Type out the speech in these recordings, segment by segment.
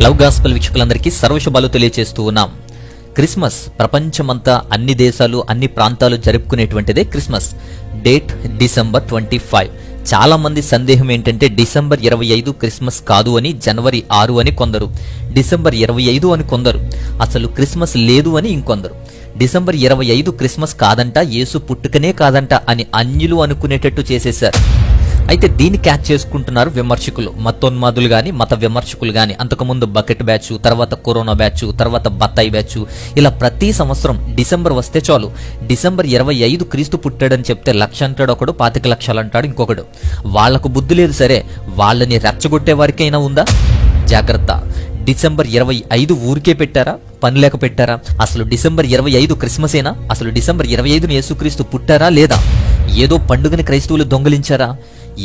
Love gospel వీక్షకులందరికీ సర్వశుభాలు తెలియజేస్తూ ఉన్నాం. క్రిస్మస్ ప్రపంచమంతా అన్ని దేశాలు అన్ని ప్రాంతాలు జరుపుకునేటువంటిదే క్రిస్మస్. Date December 25. చాలా మంది సందేహం ఏంటంటే డిసెంబర్ 25 క్రిస్మస్ కాదు అని, జనవరి 6 అని కొందరు, డిసెంబర్ 25 అని కొందరు, అసలు క్రిస్మస్ లేదు అని ఇంకొందరు. డిసెంబర్ 25 క్రిస్మస్ కాదంట, యేసు పుట్టుకనే కాదంట అని అన్యులు అనుకునేటట్టు చేసేశారు. అయితే దీన్ని క్యాచ్ చేసుకుంటున్నారు విమర్శకులు, మతోన్మాదులు గాని మత విమర్శకులు గాని. అంతకుముందు బకెట్ బ్యాచ్, తర్వాత కరోనా బ్యాచ్, తర్వాత బత్తాయి బ్యాచ్, ఇలా ప్రతి సంవత్సరం డిసెంబర్ వస్తే చాలు డిసెంబర్ 25 క్రీస్తు పుట్టాడని చెప్తే 1,00,000 అంటాడు ఒకడు, 25,00,000 అంటాడు ఇంకొకడు. వాళ్లకు బుద్ధి లేదు సరే, వాళ్ళని రెచ్చగొట్టే వారికైనా ఉందా? జాగ్రత్త. డిసెంబర్ 25 ఊరికే పెట్టారా? పని లేక పెట్టారా? అసలు డిసెంబర్ 25 క్రిస్మసేనా? అసలు డిసెంబర్ 25 యేసుక్రీస్తు పుట్టారా లేదా? ఏదో పండుగని క్రైస్తవులు దొంగలించారా?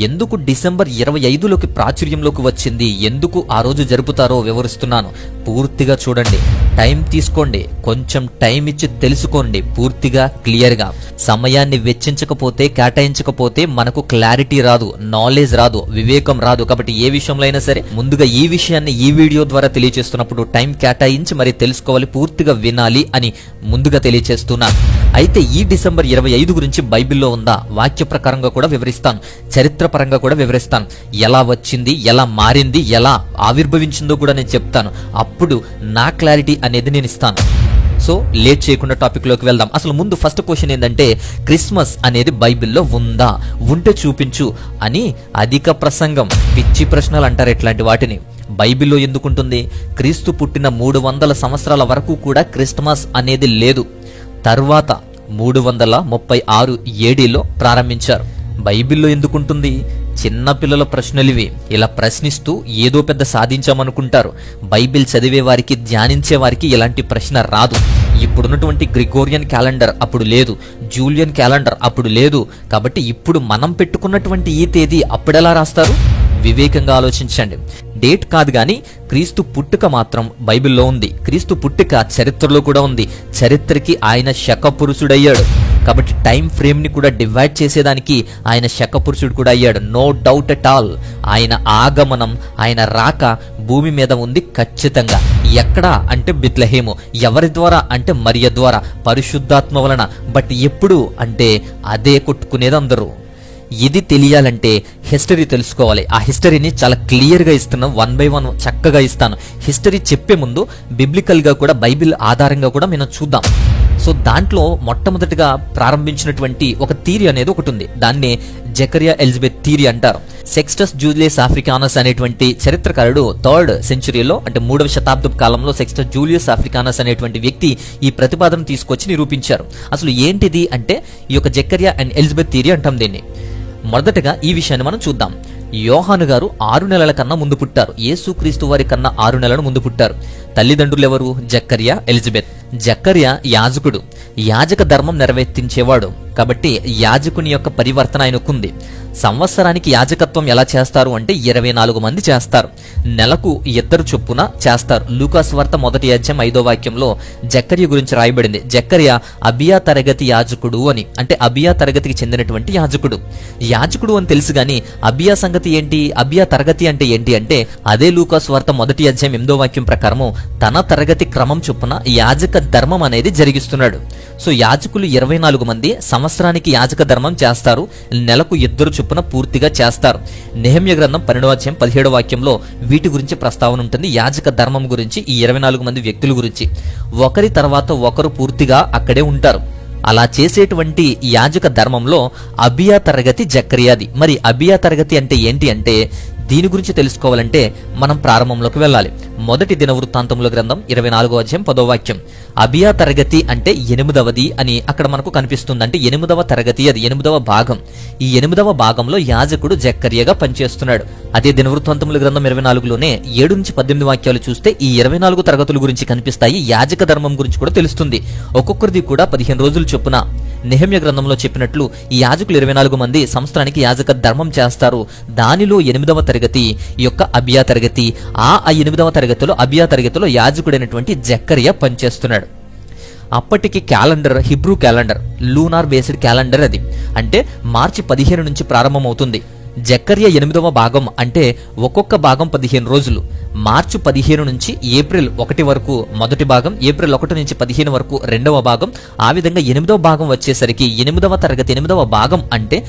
ఎందుకు డిసెంబర్ 25లోకి ప్రాచుర్యంలోకి వచ్చింది, ఎందుకు ఆ రోజు జరుపుతారో వివరిస్తున్నాను. పూర్తిగా చూడండి, టైం తీసుకోండి, కొంచెం టైం ఇచ్చి తెలుసుకోండి పూర్తిగా క్లియర్గా. సమయాన్ని వెచ్చించకపోతే, కేటాయించకపోతే మనకు క్లారిటీ రాదు, నాలెడ్జ్ రాదు, వివేకం రాదు. కాబట్టి ఏ విషయంలో అయినా సరే ముందుగా ఈ విషయాన్ని ఈ వీడియో ద్వారా తెలియజేస్తున్నప్పుడు టైం కేటాయించి మరి తెలుసుకోవాలి, పూర్తిగా వినాలి అని ముందుగా తెలియజేస్తున్నాను. అయితే ఈ డిసెంబర్ 25 గురించి బైబిల్లో ఉందా? వాక్య ప్రకారంగా కూడా వివరిస్తాను, చరిత్ర పరంగా కూడా వివరిస్తాను. ఎలా వచ్చింది, ఎలా మారింది, ఎలా ఆవిర్భవించిందో కూడా నేను చెప్తాను. అప్పుడు నా క్లారిటీ అనేది నేను ఇస్తాను. సో లేట్ చేయకుండా టాపిక్ లోకి వెళ్దాం. అసలు ముందు ఫస్ట్ క్వశ్చన్ ఏంటంటే, క్రిస్మస్ అనేది బైబిల్లో ఉందా? ఉంటే చూపించు అని అధిక ప్రసంగం, పిచ్చి ప్రశ్నలు అంటారు ఇట్లాంటి వాటిని. బైబిల్లో ఎందుకుంటుంది? క్రీస్తు పుట్టిన 300 సంవత్సరాల వరకు కూడా క్రిస్మస్ అనేది లేదు. తర్వాత 336 ఏడీలో ప్రారంభించారు. బైబిల్లో ఎందుకుంటుంది? చిన్న పిల్లల ప్రశ్నలివి. ఇలా ప్రశ్నిస్తూ ఏదో పెద్ద సాధించామనుకుంటారు. బైబిల్ చదివే వారికి, ధ్యానించే వారికి ఇలాంటి ప్రశ్న రాదు. ఇప్పుడున్నటువంటి గ్రిగోరియన్ క్యాలెండర్ అప్పుడు లేదు, జూలియన్ క్యాలెండర్ అప్పుడు లేదు. కాబట్టి ఇప్పుడు మనం పెట్టుకున్నటువంటి ఈ తేదీ అప్పుడెలా రాస్తారు? వివేకంగా ఆలోచించండి. డేట్ కాదు గాని క్రీస్తు పుట్టుక మాత్రం బైబిల్లో ఉంది. క్రీస్తు పుట్టుక చరిత్రలో కూడా ఉంది. చరిత్రకి ఆయన శక పురుషుడయ్యాడు. కాబట్టి టైం ఫ్రేమ్ ని కూడా డివైడ్ చేసేదానికి ఆయన శక పురుషుడు కూడా అయ్యాడు. No doubt at all. ఆయన ఆగమనం, ఆయన రాక భూమి మీద ఉంది ఖచ్చితంగా. ఎక్కడ అంటే బెత్లెహేము. ఎవరి ద్వారా అంటే మరియ ద్వారా, పరిశుద్ధాత్మ వలన. బట్ ఎప్పుడు అంటే అదే కొట్టుకునేది అందరూ. ఇది తెలియాలంటే హిస్టరీ తెలుసుకోవాలి. ఆ హిస్టరీని చాలా క్లియర్గా ఇస్తున్నాను, 1 by 1 చక్కగా ఇస్తాను. హిస్టరీ చెప్పే ముందు బిబ్లికల్గా కూడా, బైబిల్ ఆధారంగా కూడా మనం చూద్దాం. సో దాంట్లో మొట్టమొదటిగా ప్రారంభించినటువంటి ఒక థియరీ అనేది ఒకటి ఉంది. దాన్నే జకరియా ఎలిజబెత్ థియరీ అంటారు. సెక్స్టస్ జూలియస్ ఆఫ్రికానస్ అనేటువంటి చరిత్రకారుడు 3rd సెంచురీలో, అంటే 3వ శతాబ్దపు కాలంలో సెక్స్టస్ జూలియస్ ఆఫ్రికానస్ అనేటువంటి వ్యక్తి ఈ ప్రతిపాదన తీసుకొచ్చి నిరూపించారు. అసలు ఏంటిది అంటే ఈ యొక్క జకరియా అండ్ ఎలిజబెత్ థియరీ అంటాం దీన్ని. మొదటగా ఈ విషయాన్ని మనం చూద్దాం. యోహాను గారు 6 నెలల కన్నా ముందు పుట్టారు. యేసుక్రీస్తు వారి కన్నా 6 నెలల ముందు పుట్టారు. తల్లిదండ్రులు ఎవరు? జకరియా, ఎలిజబెత్. జకరియా యాజకుడు, యాజక ధర్మం నెరవేర్తించేవాడు. కాబట్టి యాజకుని యొక్క పరివర్తన ఆయనకుంది. సంవత్సరానికి యాజకత్వం ఎలా చేస్తారు అంటే 24 మంది చేస్తారు. నెలకు 2 చొప్పున చేస్తారు. లూకాసు వార్త 1వ అధ్యాయం 5వ వాక్యంలో జకర్య గురించి రాయబడింది. జకర్య అబియా తరగతి యాజకుడు అని, అంటే అబియా తరగతికి చెందినటువంటి యాజకుడు. యాజకుడు అని తెలుసు గాని అబియా సంగతి ఏంటి, అబియా తరగతి అంటే ఏంటి అంటే అదే లూకాసు వార్త 1వ అధ్యాయం 8వ వాక్యం ప్రకారము తన తరగతి క్రమం చొప్పున యాజక ధర్మం అనేది జరిగిస్తున్నాడు. సో యాజకులు 24 మంది సంవత్సరానికి యాజక ధర్మం చేస్తారు. నెలకు 2 చొప్పున పూర్తిగా చేస్తారు. నెహెమ్యా గ్రంథం 12వ అధ్యాయం 17వ వాక్యంలో వీటి గురించి ప్రస్తావన ఉంటుంది. యాజక ధర్మం గురించి, ఈ 24 మంది వ్యక్తుల గురించి. ఒకరి తర్వాత ఒకరు పూర్తిగా అక్కడే ఉంటారు. అలా చేసేటువంటి యాజక ధర్మంలో అబియా తరగతి జకర్యాది. మరి అబియా తరగతి అంటే ఏంటి అంటే, దీని గురించి తెలుసుకోవాలంటే మనం ప్రారంభంలోకి వెళ్ళాలి. మొదటి దినవృత్తాంతముల గ్రంథం 24వ అధ్యాయం 10వ వాక్యం. అబియా తరగతి అంటే 8వది అని అక్కడ మనకు కనిపిస్తుంది. అంటే 8వ తరగతి, అది 8వ భాగం. ఈ 8వ భాగంలో యాజకుడు జకర్యగా పనిచేస్తున్నాడు. అదే దినవృత్తాంతముల గ్రంథం 24లోనే 7 నుంచి 18 వాక్యాలు చూస్తే ఈ 24 తరగతుల గురించి కనిపిస్తాయి. యాజక ధర్మం గురించి కూడా తెలుస్తుంది. ఒక్కొక్కరిది కూడా 15 రోజులు చొప్పున. నెహెమ్యా గ్రంథంలో చెప్పినట్లు ఈ యాజకులు 24 మంది సంవత్సరానికి యాజక ధర్మం చేస్తారు. దానిలో 8వ తరగతి ఈ యొక్క అబియా తరగతి. ఆ 8వ తరగతిలో, అబియా తరగతిలో యాజకుడైనటువంటి జకర్య పనిచేస్తున్నాడు. అప్పటికి calendar Hebrew calendar, lunar based calendar అది. అంటే మార్చి 15 నుంచి ప్రారంభమవుతుంది. జకర్యా 8వ భాగం అంటే ఒక్కొక్క భాగం 15 రోజులు. మార్చి 15 నుంచి ఏప్రిల్ 1 వరకు మొదటి భాగం, ఏప్రిల్ 1 నుంచి 15 వరకు రెండవ భాగం. ఆ విధంగా 8వ భాగం వచ్చేసరికి 8వ తరగతి 8వ భాగం అంటే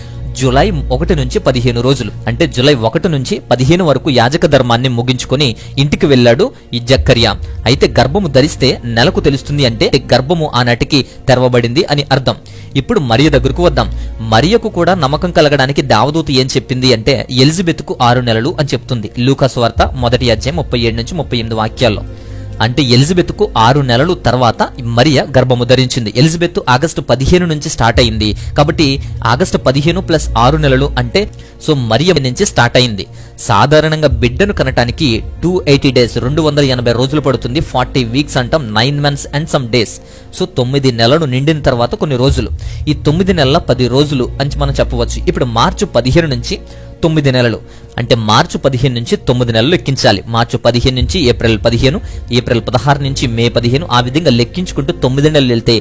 జూలై 1 నుంచి 15 రోజులు. అంటే జూలై 1 నుంచి 15 వరకు యాజక ధర్మాన్ని ముగించుకొని ఇంటికి వెళ్ళాడు ఈ జకర్యా. అయితే గర్భము ధరిస్తే నెలకు తెలుస్తుంది అంటే గర్భము ఆనాటికి తెరవబడింది అని అర్థం. ఇప్పుడు మరియ దగ్గరకు వద్దాం. మరియకు కూడా నమ్మకం కలగడానికి దేవదూత ఏం చెప్పింది అంటే ఎలిజబెత్కు 6 నెలలు అని చెప్తుంది. లూకా సువార్త 1వ అధ్యాయం 37 నుంచి 38 వాక్యాల్లో. అంటే ఎలిజబెత్కు 6 నెలలు తర్వాత మరియ గర్భము ధరించింది. ఎలిజబెత్ ఆగస్టు 15 నుంచి స్టార్ట్ అయింది కాబట్టి ఆగస్టు 15 ప్లస్ 6 నెలలు అంటే సో మరియ నుంచి స్టార్ట్ అయింది. సాధారణంగా బిడ్డను కనటానికి 280 డేస్ 280 రోజులు పడుతుంది. 40 వీక్స్ అంటాం, 9 months and some days. So 9 నెలలు నిండిన తర్వాత కొన్ని రోజులు. ఈ 9 నెలల 10 రోజులు అని మనం చెప్పవచ్చు. ఇప్పుడు మార్చి 15 నుంచి 9 నెలలు అంటే మార్చి 15 నుంచి 9 నెలలు లెక్కించాలి. మార్చి 15 నుంచి ఏప్రిల్ 15, ఏప్రిల్ 16 నుంచి మే 15, ఆ విధంగా లెక్కించుకుంటూ 9 నెలలు వెళ్తే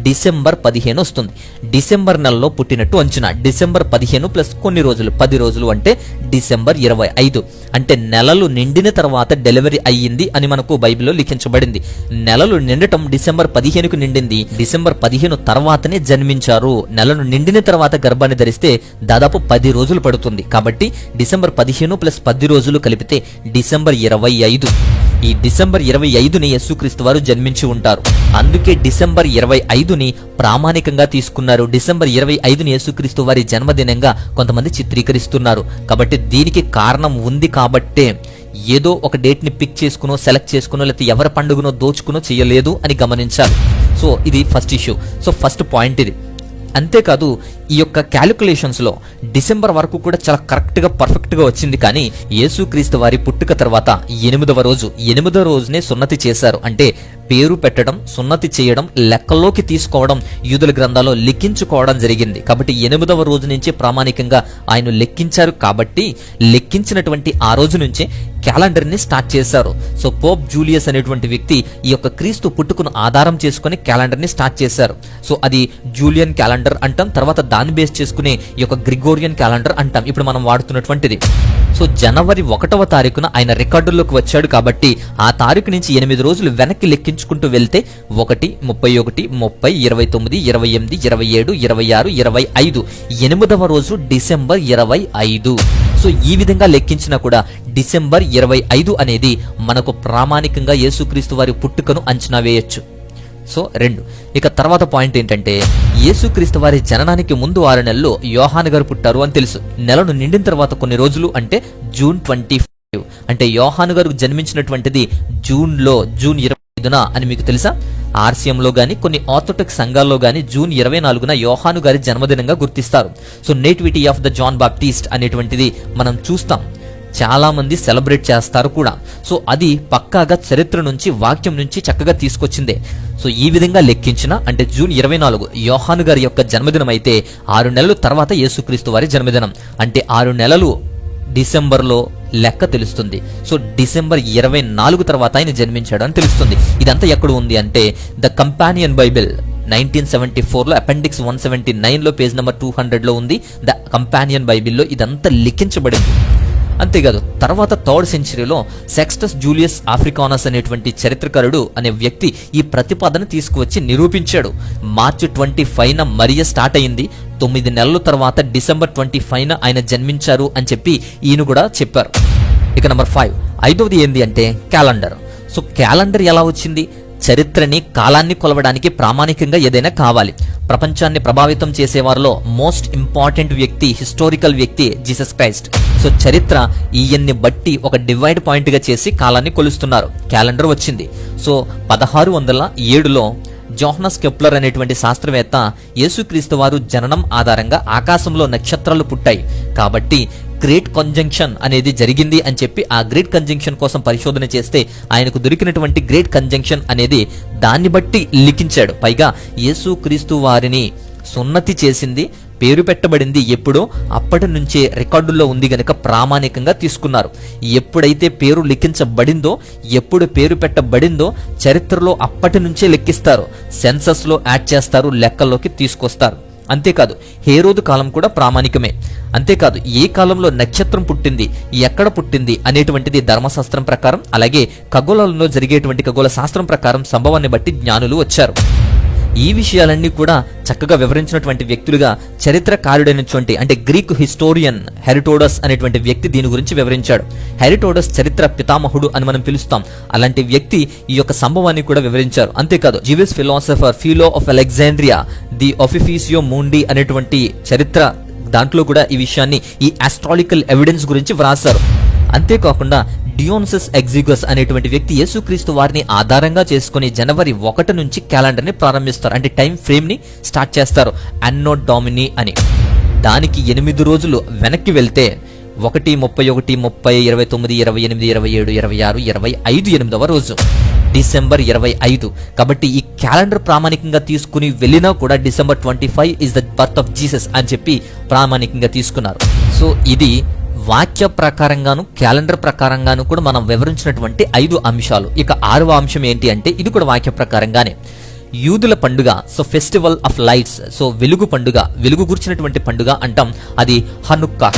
డిసెంబర్ 15 వస్తుంది. డిసెంబర్ నెలలో పుట్టినట్టు అంచనా. డిసెంబర్ 15 ప్లస్ కొన్ని రోజులు 10 రోజులు అంటే డిసెంబర్ 25. అంటే నెలలు నిండిన తర్వాత డెలివరీ అయ్యింది అని మనకు బైబిల్లో లిఖించబడింది. నెలలు నిండటం డిసెంబర్ 15కు నిండింది. డిసెంబర్ 15 తర్వాతనే జన్మించారు. నెలను నిండిన తర్వాత గర్భాన్ని ధరిస్తే దాదాపు 10 రోజులు పడుతుంది. కాబట్టి డిసెంబర్ 15 ప్లస్ 10 రోజులు కలిపితే డిసెంబర్ 25. ఈ డిసెంబర్ 25ని యేసుక్రీస్తు వారు జన్మించి ఉంటారు. అందుకే డిసెంబర్ 25ని ప్రామాణికంగా తీసుకున్నారు. డిసెంబర్ 25ని యేసుక్రీస్తు వారి జన్మదినంగా కొంతమంది చిత్రీకరిస్తున్నారు. కాబట్టి దీనికి కారణం ఉంది కాబట్టే ఏదో ఒక డేట్ ని పిక్ చేసుకునో సెలెక్ట్ చేసుకునో లేకపోతే ఎవరి పండుగనో దోచుకునో చేయలేదు అని గమనించాలి. సో ఇది first issue. So first point ఇది. అంతేకాదు ఈ యొక్క క్యాలిక్యులేషన్స్ లో డిసెంబర్ వరకు కూడా చాలా కరెక్ట్ గా పర్ఫెక్ట్ గా వచ్చింది. కానీ యేసుక్రీస్తు వారి పుట్టుక తర్వాత 8వ రోజునే సున్నతి చేశారు. అంటే పేరు పెట్టడం, సున్నతి చేయడం, లెక్కల్లోకి తీసుకోవడం యూదుల గ్రంథాల్లో లిఖించుకోవడం జరిగింది. కాబట్టి 8వ రోజు నుంచే ప్రామాణికంగా ఆయన లెక్కించారు. కాబట్టి లెక్కించినటువంటి ఆ రోజు నుంచే క్యాలెండర్ ని స్టార్ట్ చేశారు. సో పోప్ జూలియస్ అనేటువంటి వ్యక్తి ఈ యొక్క క్రీస్తు పుట్టుకను ఆధారం చేసుకుని క్యాలెండర్ ని స్టార్ట్ చేశారు. సో అది జూలియన్ క్యాలెండర్ అంటాం. తర్వాత దాన్ని బేస్ చేసుకుని ఈ యొక్క గ్రిగోరియన్ క్యాలెండర్ అంటాం, ఇప్పుడు మనం వాడుతున్నటువంటిది. సో జనవరి 1వ తారీఖున ఆయన రికార్డుల్లోకి వచ్చాడు. కాబట్టి ఆ తారీఖు నుంచి 8 రోజులు వెనక్కి లెక్కించుకుంటూ వెళ్తే 1, 31, 30, 29, 28, 27, 26, 25, 8వ రోజు డిసెంబర్ 25. సో ఈ విధంగా లెక్కించినా కూడా డిసెంబర్ 25 అనేది మనకు ప్రామాణికంగా యేసుక్రీస్తు వారి పుట్టుకను అంచనా వేయొచ్చు. సో 2. ఇక తర్వాత పాయింట్ ఏంటంటే యేసుక్రీస్తు వారి జననానికి ముందు 6 నెలలు యోహాను గారు పుట్టారు అని తెలుసు. నెలను నిండిన తర్వాత కొన్ని రోజులు అంటే జూన్ 25. అంటే యోహాను గారు జన్మించినటువంటిది జూన్ 25న అని మీకు తెలుసా? ఆర్సీఎంలో గాని కొన్ని ఆర్థోడాక్స్ సంఘాల్లో గాని జూన్ 24న యోహాను గారి జన్మదినంగా గుర్తిస్తారు. So nativity of the John Baptist అనేటువంటిది మనం చూస్తాం, చాలా మంది సెలబ్రేట్ చేస్తారు కూడా. సో అది పక్కాగా చరిత్ర నుంచి వాక్యం నుంచి చక్కగా తీసుకొచ్చిందే. సో ఈ విధంగా లెక్కించిన అంటే జూన్ 24 యోహాను గారి యొక్క జన్మదినం అయితే 6 నెలలు తర్వాత యేసుక్రీస్తు వారి జన్మదినం. అంటే 6 నెలలు డిసెంబర్లో లెక్క తెలుస్తుంది. సో డిసెంబర్ 24 తర్వాత ఆయన జన్మించాడు అని తెలుస్తుంది. ఇదంతా ఎక్కడ ఉంది అంటే ద కంపానియన్ బైబిల్ 1974లో అపెండిక్స్ 179లో పేజ్ నెంబర్ 200లో ఉంది. ద కంపానియన్ బైబిల్లో ఇదంతా లిఖించబడింది. అంతేకాదు తర్వాత 3rd సెంచరీలో సెక్స్టస్ జూలియస్ ఆఫ్రికానస్ అనేటువంటి చరిత్రకారుడు అనే వ్యక్తి ఈ ప్రతిపాదన తీసుకువచ్చి నిరూపించాడు. మార్చి 25న మరియ స్టార్ట్ అయింది. 9 నెలల తర్వాత డిసెంబర్ 25న ఆయన జన్మించారు అని చెప్పి ఈయన కూడా చెప్పారు. ఇక నెంబర్ 5, 5వది ఏంది అంటే క్యాలెండర్. సో క్యాలెండర్ ఎలా వచ్చింది? చరిత్రని కాలాన్ని కొలవడానికి ప్రామాణికంగా ఏదైనా కావాలి. ప్రపంచాన్ని ప్రభావితం చేసేవారిలో మోస్ట్ ఇంపార్టెంట్ వ్యక్తి, హిస్టారికల్ వ్యక్తి జీసస్ క్రైస్ట్. సో చరిత్ర ఈయన్ని బట్టి ఒక డివైడ్ పాయింట్ గా చేసి కాలాన్ని కొలుస్తున్నారు. క్యాలెండర్ వచ్చింది. సో 1607లో జోహనస్ కెప్లర్ అనేటువంటి శాస్త్రవేత్త యేసుక్రీస్తు వారు జననం ఆధారంగా ఆకాశంలో నక్షత్రాలు పుట్టాయి కాబట్టి గ్రేట్ కంజంక్షన్ అనేది జరిగింది అని చెప్పి ఆ గ్రేట్ కంజంక్షన్ కోసం పరిశోధన చేస్తే ఆయనకు దొరికినటువంటి గ్రేట్ కంజంక్షన్ అనేది దాన్ని బట్టి లిఖించాడు. పైగా యేసుక్రీస్తు వారిని సున్నతి చేసింది, పేరు పెట్టబడింది ఎప్పుడో అప్పటి నుంచే రికార్డుల్లో ఉంది గనక ప్రామాణికంగా తీసుకున్నారు. ఎప్పుడైతే పేరు లిఖించబడిందో, ఎప్పుడు పేరు పెట్టబడిందో చరిత్రలో అప్పటి నుంచే లెక్కిస్తారు. సెన్సస్ లో యాడ్ చేస్తారు, లెక్కల్లోకి తీసుకొస్తారు. అంతేకాదు హేరోదు కాలం కూడా ప్రామాణికమే. అంతేకాదు ఏ కాలంలో నక్షత్రం పుట్టింది, ఎక్కడ పుట్టింది అనేటువంటిది ధర్మశాస్త్రం ప్రకారం, అలాగే ఖగోళంలో జరిగేటువంటి ఖగోళ శాస్త్రం ప్రకారం సంభవాన్ని బట్టి జ్ఞానులు వచ్చారు. ఈ విషయాలన్నీ కూడా చక్కగా వివరించినటువంటి వ్యక్తులుగా చరిత్రకారుడైనటువంటి అంటే గ్రీక్ హిస్టోరియన్ హెరిటోడస్ అనేటువంటి వ్యక్తి దీని గురించి వివరించాడు. హెరిటోడస్ చరిత్ర పితామహుడు అని మనం పిలుస్తాం. అలాంటి వ్యక్తి ఈ యొక్క సంభవాన్ని కూడా వివరించారు. అంతేకాదు Jewish philosopher Philo of Alexandria ది ఆఫిఫిసియో మూండి అనేటువంటి చరిత్ర దాంట్లో కూడా ఈ విషయాన్ని, ఈ ఆస్ట్రాలికల్ ఎవిడెన్స్ గురించి వ్రాసారు. అంతేకాకుండా డియోనిసస్ ఎగ్జిగస్ అనేటువంటి వ్యక్తి యేసుక్రీస్తు వారిని ఆధారంగా చేసుకుని జనవరి 1 నుంచి క్యాలెండర్ ని ప్రారంభిస్తారు. అంటే టైం ఫ్రేమ్ ని స్టార్ట్ చేస్తారు, అన్నో డామిని అని. దానికి 8 రోజులు వెనక్కి వెళ్తే 1, 31, 30, 29, 28, 27, 26, 25 8వ రోజు డిసెంబర్ 25. కాబట్టి ఈ క్యాలెండర్ ప్రామాణికంగా తీసుకుని వెళ్ళినా కూడా December 25 is the birth of Jesus అని చెప్పి ప్రామాణికంగా తీసుకున్నారు. సో ఇది వాక్య ప్రకారంగాను క్యాలెండర్ ప్రకారంగాను కూడా మనం వివరించినటువంటి 5 అంశాలు. ఇక 6వ అంశం ఏంటి అంటే ఇది కూడా వాక్య ప్రకారంగానే యూదుల పండుగ. So festival of lights, so వెలుగు పండుగ, వెలుగు గుర్చినటువంటి పండుగ అంటాం. అది హనుక్కా,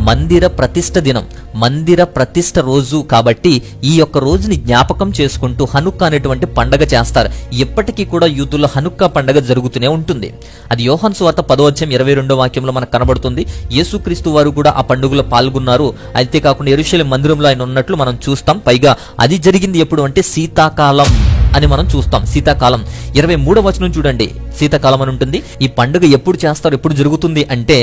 మందిర ప్రతిష్ఠ దినం, మందిర ప్రతిష్ఠ రోజు. కాబట్టి ఈ యొక్క రోజుని జ్ఞాపకం చేసుకుంటూ హనుక్కా అనేటువంటి పండగ చేస్తారు. ఎప్పటికీ కూడా యూదుల హనుక్కా పండగ జరుగుతూనే ఉంటుంది. అది యోహాను సువార్త 10:22 వాక్యంలో మనకు కనబడుతుంది. యేసుక్రీస్తు వారు కూడా ఆ పండుగలో పాల్గొన్నారు. అయితే కాకుండా యెరూషలేము మందిరంలో ఆయన ఉన్నట్లు మనం చూస్తాం. పైగా అది జరిగింది ఎప్పుడు అంటే శీతాకాలం అని మనం చూస్తాం. శీతాకాలం 23వ వచనం చూడండి, శీతాకాలం అని ఉంటుంది. ఈ పండుగ ఎప్పుడు చేస్తారు, ఎప్పుడు జరుగుతుంది అంటే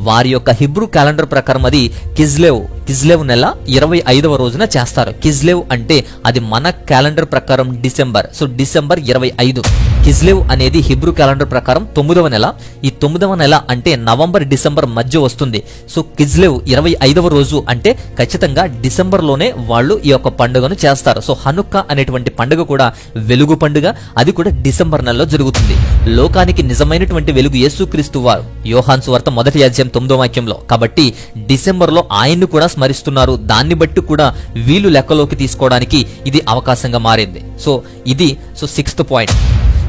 వారి యొక్క హిబ్రూ క్యాలెండర్ ప్రకారం అది కిజ్లేవ్ నెల 25వ రోజున చేస్తారు. కిజ్లేవ్ అంటే అది మన క్యాలెండర్ ప్రకారం డిసెంబర్. So December 25. కిజ్లేవ్ అనేది హిబ్రూ క్యాలెండర్ ప్రకారం 9వ నెల. ఈ 9వ నెల అంటే నవంబర్ డిసెంబర్ మధ్య వస్తుంది. సో కిజ్లేవ్ 25వ రోజు అంటే ఖచ్చితంగా డిసెంబర్ లోనే వాళ్ళు ఈ యొక్క పండుగను చేస్తారు. సో హనుక్కా అనేటువంటి పండుగ కూడా వెలుగు పండుగ, అది కూడా డిసెంబర్ నెలలో జరుగుతుంది. లోకానికి నిజమైనటువంటి వెలుగు యేసుక్రీస్తు వారు, యోహాను సువార్త 1:9 వాక్యంలో. కాబట్టి డిసెంబర్ లో ఆయన్ని కూడా స్మరిస్తున్నారు. దాన్ని బట్టి కూడా వీళ్ళు లెక్కలోకి తీసుకోవడానికి ఇది అవకాశంగా మారింది. సో ఇది 6th పాయింట్.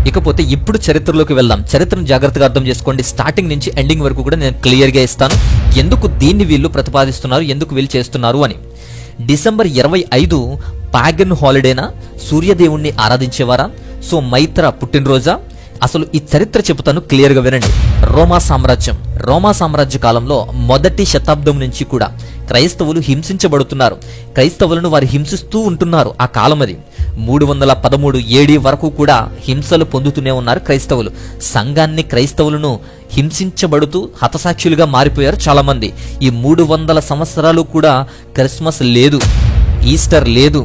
ఇకపోతే ఇప్పుడు చరిత్రలోకి వెళ్దాం. చరిత్రను జాగ్రత్తగా అర్థం చేసుకోండి. స్టార్టింగ్ నుంచి ఎండింగ్ వరకు కూడా నేను క్లియర్ గా ఇస్తాను, ఎందుకు దీన్ని వీళ్ళు ప్రతిపాదిస్తున్నారు, ఎందుకు వీళ్ళు చేస్తున్నారు అని. డిసెంబర్ 25 పాగన్ హాలిడేనా, సూర్యదేవుణ్ణి ఆరాధించేవారా, సో మైత్ర పుట్టినరోజా? అసలు ఈ చరిత్ర చెబుతాను, క్లియర్ గా వినండి. రోమా సామ్రాజ్య కాలంలో 1వ శతాబ్దం నుంచి కూడా క్రైస్తవులు హింసించబడుతున్నారు. క్రైస్తవులను వారు హింసిస్తూ ఉంటున్నారు. ఆ కాలం అది 313 AD వరకు కూడా హింసలు పొందుతూనే ఉన్నారు క్రైస్తవులు. సంఘాన్ని, క్రైస్తవులను హింసించబడుతూ హతసాక్షులుగా మారిపోయారు చాలా మంది. ఈ 300 సంవత్సరాలు కూడా క్రిస్మస్ లేదు, ఈస్టర్ లేదు,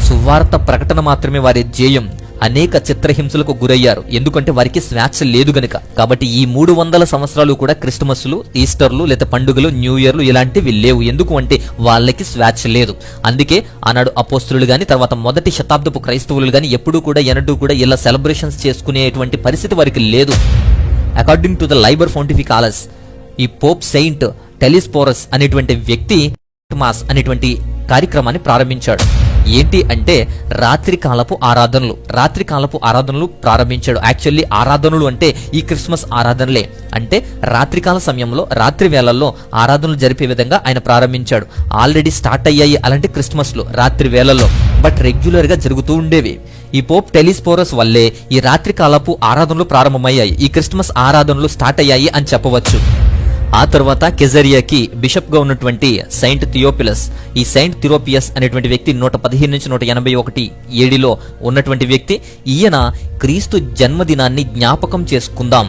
సువార్త ప్రకటన మాత్రమే వారి ధ్యేయం. అనేక చిత్రహింసలకు గురయ్యారు, ఎందుకంటే వారికి స్వేచ్ఛ లేదు గనుక. కాబట్టి ఈ 300 సంవత్సరాలు కూడా క్రిస్మస్లు, ఈస్టర్లు లేదా పండుగలు, న్యూ ఇయర్లు ఇలాంటివి లేవు. ఎందుకు అంటే వాళ్ళకి స్వేచ్ఛ లేదు. అందుకే ఆనాడు అపోస్తులు గాని, తర్వాత 1వ శతాబ్దపు క్రైస్తవులు గాని ఎప్పుడూ కూడా ఎన్నడూ కూడా ఇలా సెలబ్రేషన్స్ చేసుకునేటువంటి పరిస్థితి వారికి లేదు. అకార్డింగ్ టు ద లైబర్ ఫౌంటిఫికాలస్, ఈ పోప్ సెయింట్ టెలిస్పోరస్ అనేటువంటి వ్యక్తి మాస్ అనేటువంటి కార్యక్రమాన్ని ప్రారంభించాడు. ఏంటి అంటే రాత్రికాలపు ఆరాధనలు ప్రారంభించాడు. యాక్చువల్లీ ఆరాధనలు అంటే ఈ క్రిస్మస్ ఆరాధనలే. అంటే రాత్రికాల సమయంలో, రాత్రి వేళల్లో ఆరాధనలు జరిపే విధంగా ఆయన ప్రారంభించాడు. ఆల్రెడీ స్టార్ట్ అయ్యాయి అలాంటి క్రిస్మస్లు రాత్రి వేళల్లో, బట్ రెగ్యులర్ గా జరుగుతూ ఉండేవి. ఈ పోప్ టెలిస్పోరస్ వల్లే ఈ రాత్రికాలపు ఆరాధనలు ప్రారంభమయ్యాయి, ఈ క్రిస్మస్ ఆరాధనలు స్టార్ట్ అయ్యాయి అని చెప్పవచ్చు. ఆ తర్వాత కెజరియాకి బిషప్ గా ఉన్నటువంటి సెయింట్ థియోపిలస్, ఈ సెయింట్ థిరోపియస్ అనేటువంటి వ్యక్తి 115 నుంచి 181 ADలో ఉన్నటువంటి వ్యక్తి. ఈయన క్రీస్తు జన్మదినాన్ని జ్ఞాపకం చేసుకుందాం,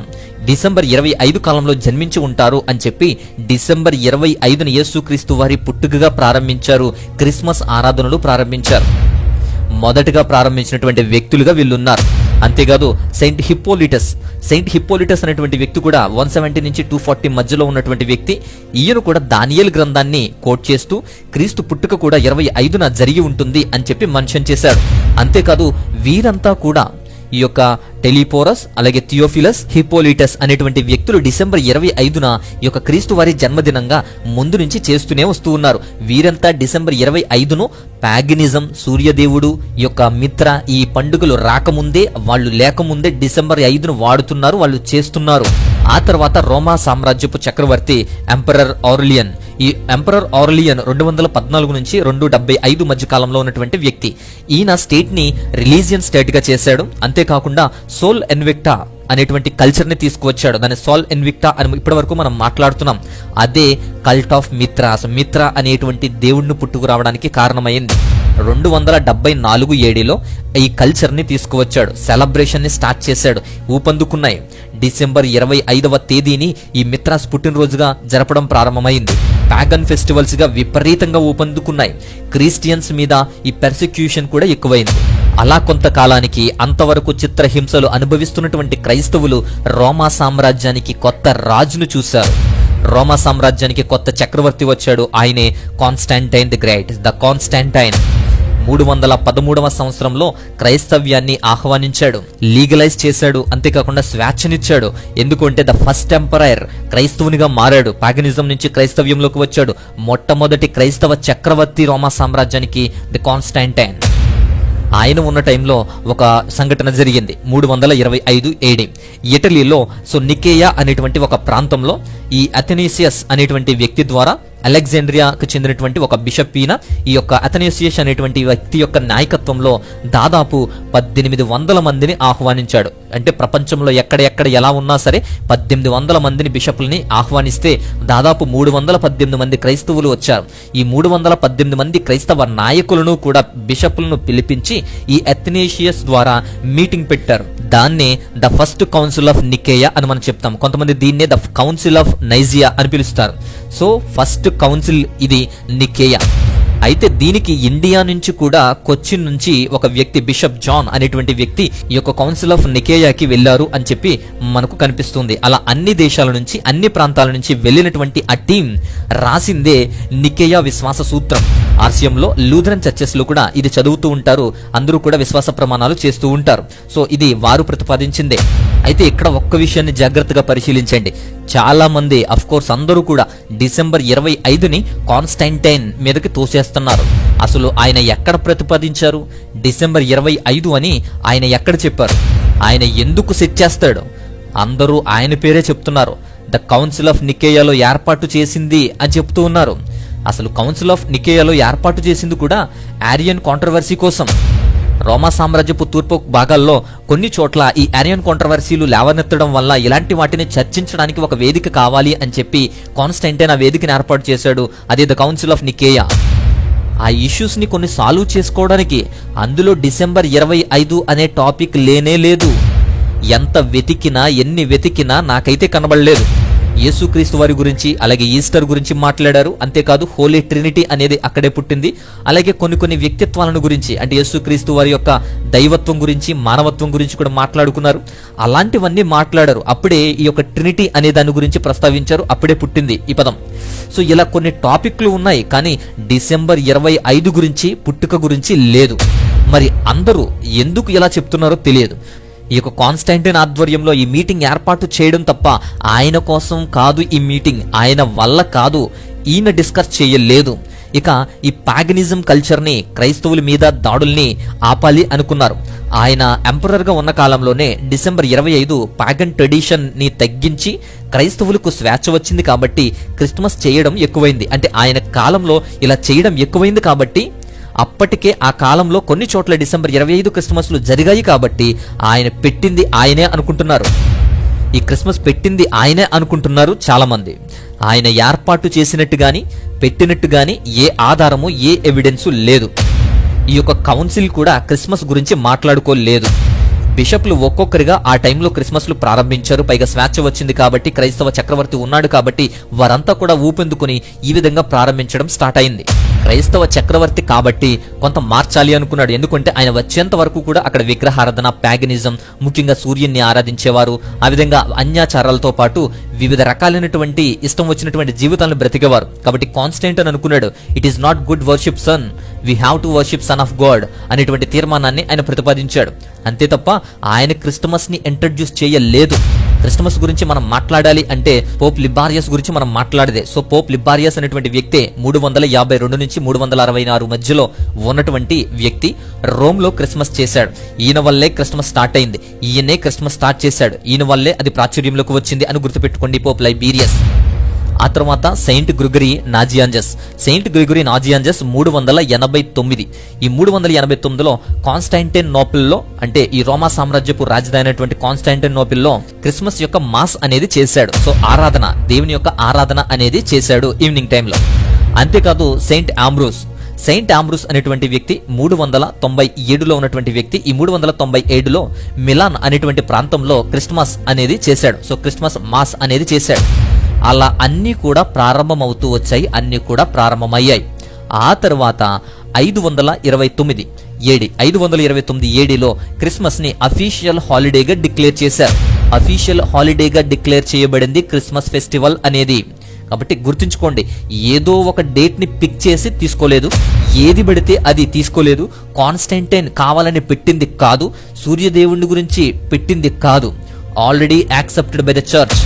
డిసెంబర్ 25 కాలంలో జన్మించి ఉంటారు అని చెప్పి డిసెంబర్ 25న యేసుక్రీస్తు వారి పుట్టుకగా ప్రారంభించారు. క్రిస్మస్ ఆరాధనలు ప్రారంభించారు. మొదటగా ప్రారంభించినటువంటి వ్యక్తులుగా వీళ్ళున్నారు. అంతేకాదు సెయింట్ హిప్పోలిటస్ అనేటువంటి వ్యక్తి కూడా 170 నుంచి 240 మధ్యలో ఉన్నటువంటి వ్యక్తి. ఈయన కూడా దానియేలు గ్రంథాన్ని కోట్ చేస్తూ క్రీస్తు పుట్టుక కూడా 25న జరిగి ఉంటుంది అని చెప్పి మెన్షన్ చేశాడు. అంతేకాదు వీరంతా కూడా ఈ యొక్క టెలిపోరస్, అలాగే థియోఫిలస్, హిప్పోలిటస్ అనేటువంటి వ్యక్తులు డిసెంబర్ 25న ఈ యొక్క క్రీస్తు వారి జన్మదినంగా ముందు నుంచి చేస్తూనే వస్తూ ఉన్నారు. వీరంతా డిసెంబర్ 25ను పాగనిజం, సూర్యదేవుడు, ఈ యొక్క మిత్ర, ఈ పండుగలు రాకముందే, వాళ్ళు లేకముందే డిసెంబర్ 5ను వాడుతున్నారు, వాళ్ళు చేస్తున్నారు. ఆ తర్వాత రోమా సామ్రాజ్యపు చక్రవర్తి ఎంపరర్ ఆర్లియన్. ఈ ఎంపరర్ ఆర్లియన్ 214 నుంచి 275 మధ్య కాలంలో ఉన్నటువంటి వ్యక్తి. ఈయన స్టేట్ ని రిలీజియన్ స్టేట్ గా చేశాడు. అంతేకాకుండా సోల్ ఇన్విక్టా అనేటువంటి కల్చర్ ని తీసుకువచ్చాడు. దాని సోల్ ఇన్విక్టా అని ఇప్పటి వరకు మనం మాట్లాడుతున్నాం. అదే కల్ట్ ఆఫ్ మిత్రాస్, మిత్ర అనేటువంటి దేవుడిని పుట్టుకురావడానికి కారణమైంది. 274 ఏడీలో ఈ కల్చర్ ని తీసుకువచ్చాడు. సెలబ్రేషన్ ని స్టార్ట్ చేశాడు. ఊపందుకున్నాయి. డిసెంబర్ 25వ తేదీని ఈ మిత్రాస్ పుట్టినరోజుగా జరపడం ప్రారంభమైంది. ప్యాగన్ ఫెస్టివల్స్ గా విపరీతంగా ఊపందుకున్నాయి. క్రిస్టియన్స్ మీద ఈ పెర్సిక్యూషన్ కూడా ఎక్కువైంది. అలా కొంతకాలానికి అంతవరకు చిత్రహింసలు అనుభవిస్తున్నటువంటి క్రైస్తవులు రోమా సామ్రాజ్యానికి కొత్త రాజును చూశారు. రోమా సామ్రాజ్యానికి కొత్త చక్రవర్తి వచ్చాడు. ఆయనే Constantine the great, the Constantine. 313వ సంవత్సరంలో క్రైస్తవ్యాన్ని ఆహ్వానించాడు, లీగలైజ్ చేశాడు. అంతేకాకుండా స్వేచ్ఛనిచ్చాడు. ఎందుకంటే ద ఫస్ట్ ఎంపరర్ క్రైస్తవునిగా మారాడు. పాగనిజం నుంచి క్రైస్తవ్యంలోకి వచ్చాడు. మొట్టమొదటి క్రైస్తవ చక్రవర్తి రోమా సామ్రాజ్యానికి ది కాన్స్టాంటైన్. ఆయన ఉన్న టైంలో ఒక సంఘటన జరిగింది. 325 ఏడి ఇటలీలో నికేయా అనేటువంటి ఒక ప్రాంతంలో ఈ అథెనేసియస్ అనేటువంటి వ్యక్తి ద్వారా అలెగ్జాండ్రియాకు చెందినటువంటి ఒక బిషప్ ఈయన ఈ యొక్క అథెనేసియస్ అనేటువంటి వ్యక్తి యొక్క నాయకత్వంలో దాదాపు 1800 మందిని ఆహ్వానించాడు. అంటే ప్రపంచంలో ఎక్కడ ఎలా ఉన్నా సరే 1800 మందిని బిషప్లని ఆహ్వానిస్తే దాదాపు 318 మంది క్రైస్తవులు వచ్చారు. ఈ 318 మంది క్రైస్తవ నాయకులను కూడా బిషప్లను పిలిపించి ఈ అథెనేసియస్ ద్వారా మీటింగ్ పెట్టారు. దాన్నే ద ఫస్ట్ కౌన్సిల్ ఆఫ్ నికేయా అని మనం చెప్తాం. కొంతమంది దీన్నే ద కౌన్సిల్ ఆఫ్ నైజియా అని పిలుస్తారు. సో ఫస్ట్ కౌన్సిల్ ఇది నికేయా. అయితే దీనికి ఇండియా నుంచి కూడా కొచ్చిన్ నుంచి ఒక వ్యక్తి బిషప్ జాన్ అనేటువంటి వ్యక్తి ఈ యొక్క కౌన్సిల్ ఆఫ్ నికేయాకి వెళ్లారు అని చెప్పి మనకు కనిపిస్తుంది. అలా అన్ని దేశాల నుంచి అన్ని ప్రాంతాల నుంచి వెళ్ళినటువంటి ఆ టీం రాసిందే నికేయా విశ్వాస సూత్రం. ఆర్సియంలో లూథరన్ చర్చెస్ లో కూడా ఇది చదువుతూ ఉంటారు. అందరూ కూడా విశ్వాస ప్రమాణాలు చేస్తూ ఉంటారు. సో ఇది వారు ప్రతిపాదించిందే. అయితే ఇక్కడ ఒక్క విషయాన్ని జాగ్రత్తగా పరిశీలించండి. చాలా మంది అఫ్ కోర్స్ అందరూ కూడా డిసెంబర్ 25ని కాన్స్టాంటైన్ మీదకి తోసేస్తున్నారు. అసలు ఆయన ఎక్కడ ప్రతిపాదించారు? డిసెంబర్ 25 అని ఆయన ఎక్కడ చెప్పారు? ఆయన ఎందుకు సెట్ చేస్తాడు? అందరూ ఆయన పేరే చెప్తున్నారు. ద కౌన్సిల్ ఆఫ్ నికేయాలో ఏర్పాటు చేసింది అని చెప్తూ ఉన్నారు. అసలు కౌన్సిల్ ఆఫ్ నికేయాలో ఏర్పాటు చేసింది కూడా ఆరియన్ కాంట్రవర్సీ కోసం. రోమా సామ్రాజ్యపు తూర్పు భాగాల్లో కొన్ని చోట్ల ఈ ఆరియన్ కాంట్రవర్సీలు లేవనెత్తడం వల్ల ఇలాంటి వాటిని చర్చించడానికి ఒక వేదిక కావాలి అని చెప్పి కాన్స్టాంటైన్ ఆ వేదికను ఏర్పాటు చేశాడు. అదే ద కౌన్సిల్ ఆఫ్ నికేయా. ఆ ఇష్యూస్ ని కొన్ని సాల్వ్ చేసుకోవడానికి అందులో డిసెంబర్ 25 అనే టాపిక్ లేనే లేదు. ఎంత వెతికినా ఎన్ని వెతికినా నాకైతే కనబడలేదు. యేసుక్రీస్తు వారి గురించి అలాగే ఈస్టర్ గురించి మాట్లాడారు. అంతేకాదు హోలీ ట్రినిటీ అనేది అక్కడే పుట్టింది. అలాగే కొన్ని వ్యక్తిత్వాలను గురించి అంటే యేసుక్రీస్తు వారి యొక్క దైవత్వం గురించి మానవత్వం గురించి కూడా మాట్లాడుకున్నారు. అలాంటివన్నీ మాట్లాడారు. అప్పుడే ఈ యొక్క ట్రినిటీ అనే దాని గురించి ప్రస్తావించారు. అప్పుడే పుట్టింది ఈ పదం. సో ఇలా కొన్ని టాపిక్లు ఉన్నాయి. కానీ డిసెంబర్ 25 గురించి పుట్టుక గురించి లేదు. మరి అందరూ ఎందుకు ఇలా చెప్తున్నారో తెలియదు. ఈ యొక్క కాన్స్టాంటైన్ ఆధ్వర్యంలో ఈ మీటింగ్ ఏర్పాటు చేయడం తప్ప ఆయన కోసం కాదు ఈ మీటింగ్, ఆయన వల్ల కాదు, ఈయన డిస్కస్ చేయలేదు. ఇక ఈ పాగనిజం కల్చర్ని క్రైస్తవుల మీద దాడుల్ని ఆపాలి అనుకున్నారు. ఆయన ఎంపరర్గా ఉన్న కాలంలోనే డిసెంబర్ 25 పాగన్ ట్రెడిషన్ ని తగ్గించి క్రైస్తవులకు స్వేచ్ఛ వచ్చింది కాబట్టి క్రిస్మస్ చేయడం ఎక్కువైంది. అంటే ఆయన కాలంలో ఇలా చేయడం ఎక్కువైంది కాబట్టి అప్పటికే ఆ కాలంలో కొన్ని చోట్ల డిసెంబర్ 25 క్రిస్మస్లు జరిగాయి కాబట్టి ఆయన పెట్టింది ఆయనే అనుకుంటున్నారు. ఈ క్రిస్మస్ పెట్టింది ఆయనే అనుకుంటున్నారు చాలా మంది. ఆయన ఏర్పాటు చేసినట్టు గాని పెట్టినట్టు గాని ఏ ఆధారము ఏ ఎవిడెన్సు లేదు. ఈ యొక్క కౌన్సిల్ కూడా క్రిస్మస్ గురించి మాట్లాడుకోలేదు. బిషప్లు ఒక్కొక్కరిగా ఆ టైంలో క్రిస్మస్లు ప్రారంభించారు. పైగా స్వేచ్ఛ వచ్చింది కాబట్టి, క్రైస్తవ చక్రవర్తి ఉన్నాడు కాబట్టి వారంతా కూడా ఊపెందుకుని ఈ విధంగా ప్రారంభించడం స్టార్ట్ అయింది. క్రైస్తవ చక్రవర్తి కాబట్టి కొంత మార్చాలి అనుకున్నాడు. ఎందుకంటే ఆయన వచ్చేంత వరకు కూడా అక్కడ విగ్రహారాధన, ప్యాగనిజం, ముఖ్యంగా సూర్యుని ఆరాధించేవారు. ఆ విధంగా అన్యాచారాలతో పాటు వివిధ రకాలైనటువంటి ఇష్టం వచ్చినటువంటి జీవితాలను బ్రతికేవారు. కాబట్టి కాన్స్టాంటైన్ అనుకున్నాడు, it is not good worship sun, we have to worship son of God అనేటువంటి తీర్మానాన్ని ఆయన ప్రతిపాదించాడు. అంతే తప్ప ఆయన క్రిస్టమస్ ని ఇంట్రడ్యూస్ చేయలేదు. క్రిస్మస్ గురించి మనం మాట్లాడాలి అంటే పోప్ లిబారియస్ గురించి మనం మాట్లాడదే. సో పోప్ లిబారియస్ అనేటువంటి వ్యక్తే 352 నుంచి 366 మధ్యలో ఉన్నటువంటి వ్యక్తి రోమ్ లో క్రిస్మస్ చేశాడు. ఈయన వల్లే క్రిస్మస్ స్టార్ట్ అయింది, ఈయనే క్రిస్మస్ స్టార్ట్ చేశాడు, ఈయన వల్లే అది ప్రాచుర్యంలోకి వచ్చింది అని గుర్తుపెట్టుకోండి పోప్ లైబీరియస్. ఆ తర్వాత Saint Gregory Nazianzus. Saint Gregory Nazianzus 389. ఈ 389లో కాన్స్టాంటినోపిల్లో అంటే ఈ రోమా సామ్రాజ్యపు రాజధాని అయినటువంటి కాన్స్టాంటినోపిల్లో క్రిస్మస్ యొక్క మాస్ అనేది చేశాడు. సో ఆరాధన, దేవుని యొక్క ఆరాధన అనేది చేశాడు ఈవినింగ్ టైంలో. అంతేకాదు సెయింట్ ఆంబ్రూస్ అనేటువంటి వ్యక్తి 397లో ఉన్నటువంటి వ్యక్తి. ఈ 397లో మిలాన్ అనేటువంటి ప్రాంతంలో క్రిస్మస్ అనేది చేశాడు. సో క్రిస్మస్ మాస్ అనేది చేశాడు. అలా అన్నీ కూడా ప్రారంభమవుతూ వచ్చాయి, అన్నీ కూడా ప్రారంభమయ్యాయి. ఆ తర్వాత 529 ఏడీలో క్రిస్మస్ ని అఫీషియల్ హాలిడేగా డిక్లేర్ చేశారు. అఫీషియల్ హాలిడేగా డిక్లేర్ చేయబడింది క్రిస్మస్ ఫెస్టివల్ అనేది. కాబట్టి గుర్తుంచుకోండి, ఏదో ఒక డేట్ ని పిక్ చేసి తీసుకోలేదు, ఏది పడితే అది తీసుకోలేదు. కాన్స్టాంటైన్ కావాలని పెట్టింది కాదు, సూర్యదేవుని గురించి పెట్టింది కాదు. Already accepted by the church,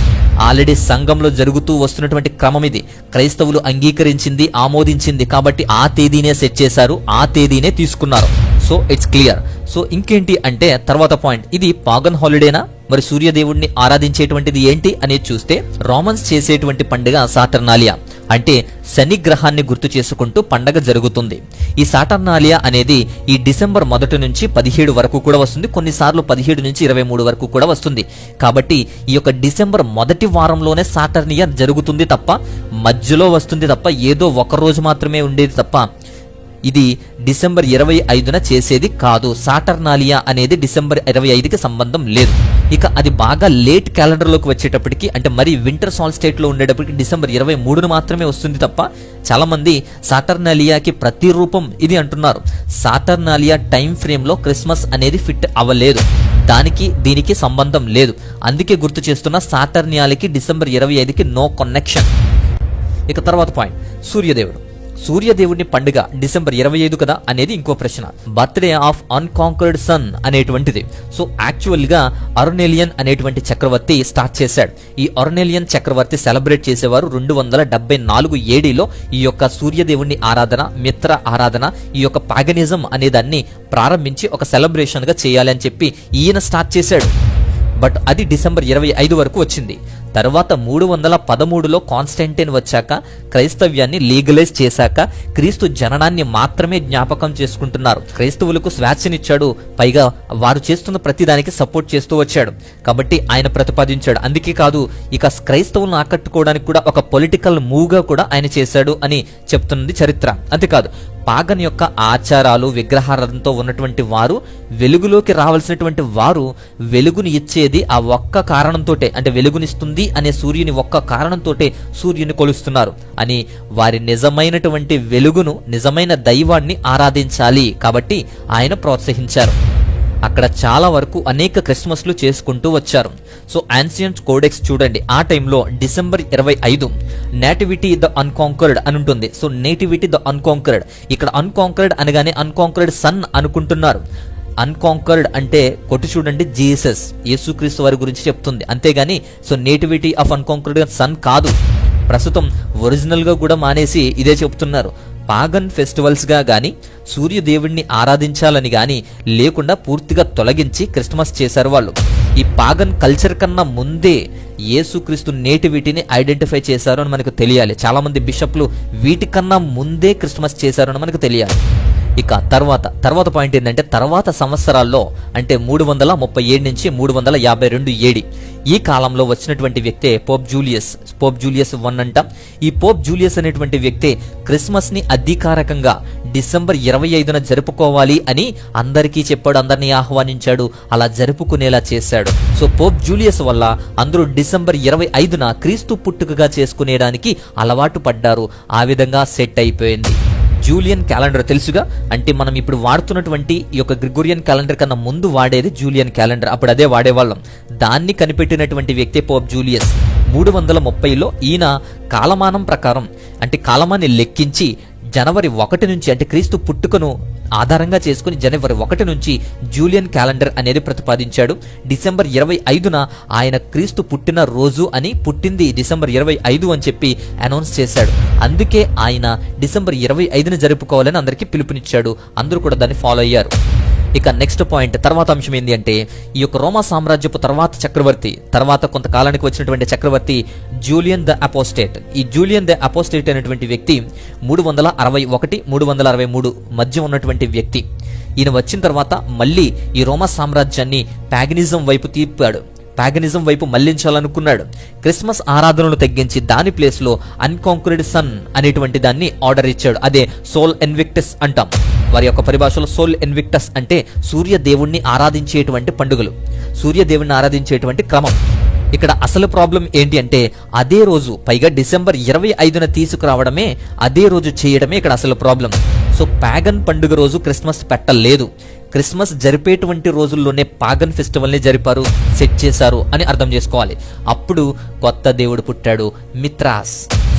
already సంఘంలో జరుగుతూ వస్తున్నటువంటి క్రమం ఇది. క్రైస్తవులు అంగీకరించింది, ఆమోదించింది. కాబట్టి ఆ తేదీనే సెట్ చేశారు, ఆ తేదీనే తీసుకున్నారు. So it's clear. సో ఇంకేంటి అంటే తర్వాత పాయింట్, ఇది పాగన్ హాలిడేనా, మరి సూర్యదేవుడిని ఆరాధించేటువంటిది ఏంటి అనేది చూస్తే రోమన్స్ చేసేటువంటి పండుగ సాటర్నాలియా, అంటే శని గ్రహాన్ని గుర్తు చేసుకుంటూ పండగ జరుగుతుంది. ఈ సాటర్నాలియా అనేది ఈ డిసెంబర్ 1 నుంచి 17 వరకు కూడా వస్తుంది, కొన్నిసార్లు 17 నుంచి 23 వరకు కూడా వస్తుంది. కాబట్టి ఈ యొక్క డిసెంబర్ 1 వారంలోనే సాటర్నియా జరుగుతుంది తప్ప, మధ్యలో వస్తుంది తప్ప, ఏదో ఒక రోజు మాత్రమే ఉండేది తప్ప ఇది డిసెంబర్ 25న చేసేది కాదు. సాటర్నాలియా అనేది డిసెంబర్ 25కి సంబంధం లేదు. ఇక అది బాగా లేట్ క్యాలెండర్లోకి వచ్చేటప్పటికి, అంటే మరి వింటర్ సాల్స్టేట్లో ఉండేటప్పటికి డిసెంబర్ 23న మాత్రమే వస్తుంది తప్ప, చాలా మంది సాటర్నాలియాకి ప్రతిరూపం ఇది అంటున్నారు. సాటర్నాలియా టైం ఫ్రేమ్లో క్రిస్మస్ అనేది ఫిట్ అవ్వలేదు, దానికి దీనికి సంబంధం లేదు. అందుకే గుర్తు చేస్తున్న సాటర్నియాలకి డిసెంబర్ 25కి నో కనెక్షన్. ఇక తర్వాత పాయింట్, సూర్యదేవుడిని పండుగ డిసెంబర్ 25 కదా అనేది ఇంకో ప్రశ్న. బర్త్డే ఆఫ్ అన్కాంకర్డ్ సన్ అనేటువంటిది. సో యాక్చువల్ గా అర్నేలియన్ అనేటువంటి చక్రవర్తి స్టార్ట్ చేశాడు. ఈ అర్నేలియన్ చక్రవర్తి సెలబ్రేట్ చేసేవారు 274 ఏడీలో ఈ యొక్క సూర్యదేవుని ఆరాధన, మిత్ర ఆరాధన, ఈ యొక్క పాగనిజం అనే దాన్ని ప్రారంభించి ఒక సెలబ్రేషన్ గా చేయాలి అని చెప్పి ఈయన స్టార్ట్ చేశాడు. బట్ అది డిసెంబర్ 25 వరకు వచ్చింది. తర్వాత 313లో కాన్స్టాంటైన్ వచ్చాక, క్రైస్తవ్యాన్ని లీగలైజ్ చేశాక, క్రీస్తు జననాన్ని మాత్రమే జ్ఞాపకం చేసుకుంటున్నారు. క్రైస్తవులకు స్వేచ్ఛనిచ్చాడు, పైగా వారు చేస్తున్న ప్రతిదానికి సపోర్ట్ చేస్తూ వచ్చాడు. కాబట్టి ఆయన ప్రతిపాదించాడు. అందుకే కాదు, ఇక క్రైస్తవులను ఆకట్టుకోవడానికి కూడా ఒక పొలిటికల్ మూవ్గా కూడా ఆయన చేశాడు అని చెప్తున్నది చరిత్ర. అంతేకాదు, పాగన్ యొక్క ఆచారాలు, విగ్రహారాధనతో ఉన్నటువంటి వారు వెలుగులోకి రావాల్సినటువంటి వారు వెలుగుని ఇచ్చేది ఆ ఒక్క కారణంతోటే, అంటే వెలుగునిస్తుంది అనే సూర్యుని ఒక్క కారణంతోటే సూర్యుని కొలుస్తున్నారు అని, వారి నిజమైనటువంటి వెలుగును, నిజమైన దైవాన్ని ఆరాధించాలి కాబట్టి ఆయన ప్రోత్సహించారు. అక్కడ చాలా వరకు అనేక క్రిస్మస్లు చేసుకుంటూ వచ్చారు. సో యాన్సియంట్ కోడెక్స్ చూడండి, ఆ టైంలో డిసెంబర్ 25 నేటివిటీ ద అన్కాంకర్డ్ అని ఉంటుంది. సో నేటివిటీ ద అన్కాంకర్డ్, ఇక్కడ అన్కాంకర్డ్ అనగానే అన్కాంకర్డ్ సన్ అనుకుంటున్నారు. అన్కాంకర్డ్ అంటే కొట్టు చూడండి, జీసస్, యేసుక్రీస్తు వారి గురించి చెప్తుంది, అంతేగాని సో నేటివిటీ ఆఫ్ అన్కాంకర్డ్ సన్ కాదు. ప్రస్తుతం ఒరిజినల్ గా కూడా మానేసి ఇదే చెప్తున్నారు. పాగన్ ఫెస్టివల్స్ గా గాని, సూర్యదేవుడిని ఆరాధించాలని గాని లేకుండా పూర్తిగా తొలగించి క్రిస్మస్ చేశారు వాళ్ళు. ఈ పాగన్ కల్చర్ కన్నా ముందే యేసుక్రీస్తు నేటివిటీని ఐడెంటిఫై చేశారు అని మనకు తెలియాలి. చాలా మంది బిషప్లు వీటికన్నా ముందే క్రిస్మస్ చేశారు అని మనకు తెలియాలి. ఇక తర్వాత పాయింట్ ఏంటంటే, తర్వాత సంవత్సరాల్లో అంటే 337 నుంచి 352 ఏడి, ఈ కాలంలో వచ్చినటువంటి వ్యక్తే పోప్ జూలియస్ 1 అంట. ఈ పోప్ జూలియస్ అనేటువంటి వ్యక్తే క్రిస్మస్ ని అధికారికంగా డిసెంబర్ 25న జరుపుకోవాలి అని అందరికీ చెప్పాడు, అందరినీ ఆహ్వానించాడు, అలా జరుపుకునేలా చేశాడు. సో పోప్ జూలియస్ వల్ల అందరూ డిసెంబర్ 25న క్రీస్తు పుట్టుకగా చేసుకునేడానికి అలవాటు పడ్డారు. ఆ విధంగా సెట్ అయిపోయింది. జూలియన్ క్యాలెండర్ తెలుసుగా, అంటే మనం ఇప్పుడు వాడుతున్నటువంటి ఈ యొక్క గ్రిగోరియన్ క్యాలెండర్ కన్నా ముందు వాడేది జూలియన్ క్యాలెండర్, అప్పుడు అదే వాడేవాళ్ళం. దాన్ని కనిపెట్టినటువంటి వ్యక్తి పోప్ జూలియస్. 330లో ఈయన కాలమానం ప్రకారం, అంటే కాలమాన్ని లెక్కించి జనవరి 1 నుంచి, అంటే క్రీస్తు పుట్టుకను ఆధారంగా చేసుకుని జనవరి 1 నుంచి జూలియన్ క్యాలెండర్ అనేది ప్రతిపాదించాడు. డిసెంబర్ 25న ఆయన క్రీస్తు పుట్టిన రోజు అని, పుట్టింది డిసెంబర్ 25 అని చెప్పి అనౌన్స్ చేశాడు. అందుకే ఆయన డిసెంబర్ 25న జరుపుకోవాలని అందరికీ పిలుపునిచ్చాడు. అందరూ కూడా దాన్ని ఫాలో అయ్యారు. ఇక నెక్స్ట్ పాయింట్, తర్వాత అంశం ఏంటి అంటే, ఈ యొక్క రోమా సామ్రాజ్యపు తర్వాత కొంతకాలానికి వచ్చినటువంటి చక్రవర్తి జూలియన్ ద అపోస్టేట్. ఈ జూలియన్ ద అపోస్టేట్ అనేటువంటి వ్యక్తి 361, 363 మధ్య ఉన్నటువంటి వ్యక్తి. ఈయన వచ్చిన తర్వాత మళ్ళీ ఈ రోమా సామ్రాజ్యాన్ని ప్యాగనిజం వైపు మళ్లించాలనుకున్నాడు. క్రిస్మస్ ఆరాధనలు తగ్గించి దాని ప్లేస్ లో అన్కాంక్రెడ్ సన్ అనేటువంటి దాన్ని ఆర్డర్ ఇచ్చాడు. అదే సోల్ ఇన్విక్టస్ అంటాం. వారి యొక్క పరిభాషలో సోల్ ఇన్విక్టస్ అంటే సూర్య దేవుణ్ణి ఆరాధించేటువంటి పండుగలు, సూర్యదేవుణ్ణి ఆరాధించేటువంటి క్రమం. ఇక్కడ అసలు ప్రాబ్లం ఏంటి అంటే, అదే రోజు, పైగా డిసెంబర్ 25న తీసుకురావడమే, అదే రోజు చేయడమే ఇక్కడ అసలు ప్రాబ్లం. సో పాగన్ పండుగ రోజు క్రిస్మస్ పెట్టలేదు. క్రిస్మస్ జరిపేటువంటి రోజుల్లోనే పాగన్ ఫెస్టివల్ ని జరిపారు, సెట్ చేశారు అని అర్థం చేసుకోవాలి. అప్పుడు కొత్త దేవుడు పుట్టాడు, మిత్రాస్.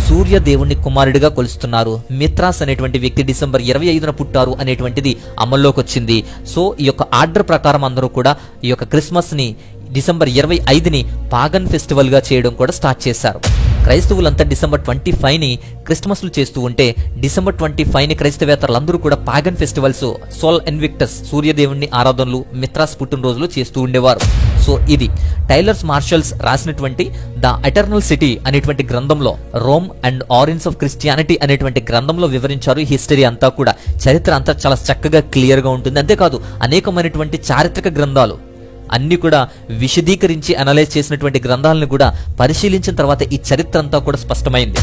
సూర్య దేవుణ్ణి కుమారుడిగా కొలుస్తున్నారు. మిత్రాస్ అనేటువంటి వ్యక్తి డిసెంబర్ 25న పుట్టారు అనేటువంటిది అమల్లోకి వచ్చింది. సో ఈ యొక్క ఆర్డర్ ప్రకారం అందరూ కూడా ఈ యొక్క క్రిస్మస్ ని డిసెంబర్ 25ని పాగన్ ఫెస్టివల్ గా చేయడం కూడా స్టార్ట్ చేశారు. క్రైస్తవులంతా డిసెంబర్ 25ని క్రిస్మస్లు చేస్తూ ఉంటే, డిసెంబర్ 25ని క్రైస్తవేతరులందరూ కూడా పాగన్ ఫెస్టివల్స్, సోల్ ఇన్విక్టస్ సూర్యదేవుణ్ణి ఆరాధనలు, మిత్రాస్ పుట్టినరోజులు చేస్తూ ఉండేవారు. సో ఇది టైలర్స్ మార్షల్స్ రాసినటువంటి ద ఎటర్నల్ సిటీ అనేటువంటి గ్రంథంలో, Rome and origins of Christianity అనేటువంటి గ్రంథంలో వివరించారు. హిస్టరీ అంతా కూడా, చరిత్ర అంతా చాలా చక్కగా క్లియర్ గా ఉంటుంది. అంతేకాదు అనేకమైనటువంటి చారిత్రక గ్రంథాలు అన్ని కూడా విశదీకరించి అనలైజ్ చేసినటువంటి గ్రంథాలను కూడా పరిశీలించిన తర్వాత ఈ చరిత్ర అంతా కూడా స్పష్టమైంది.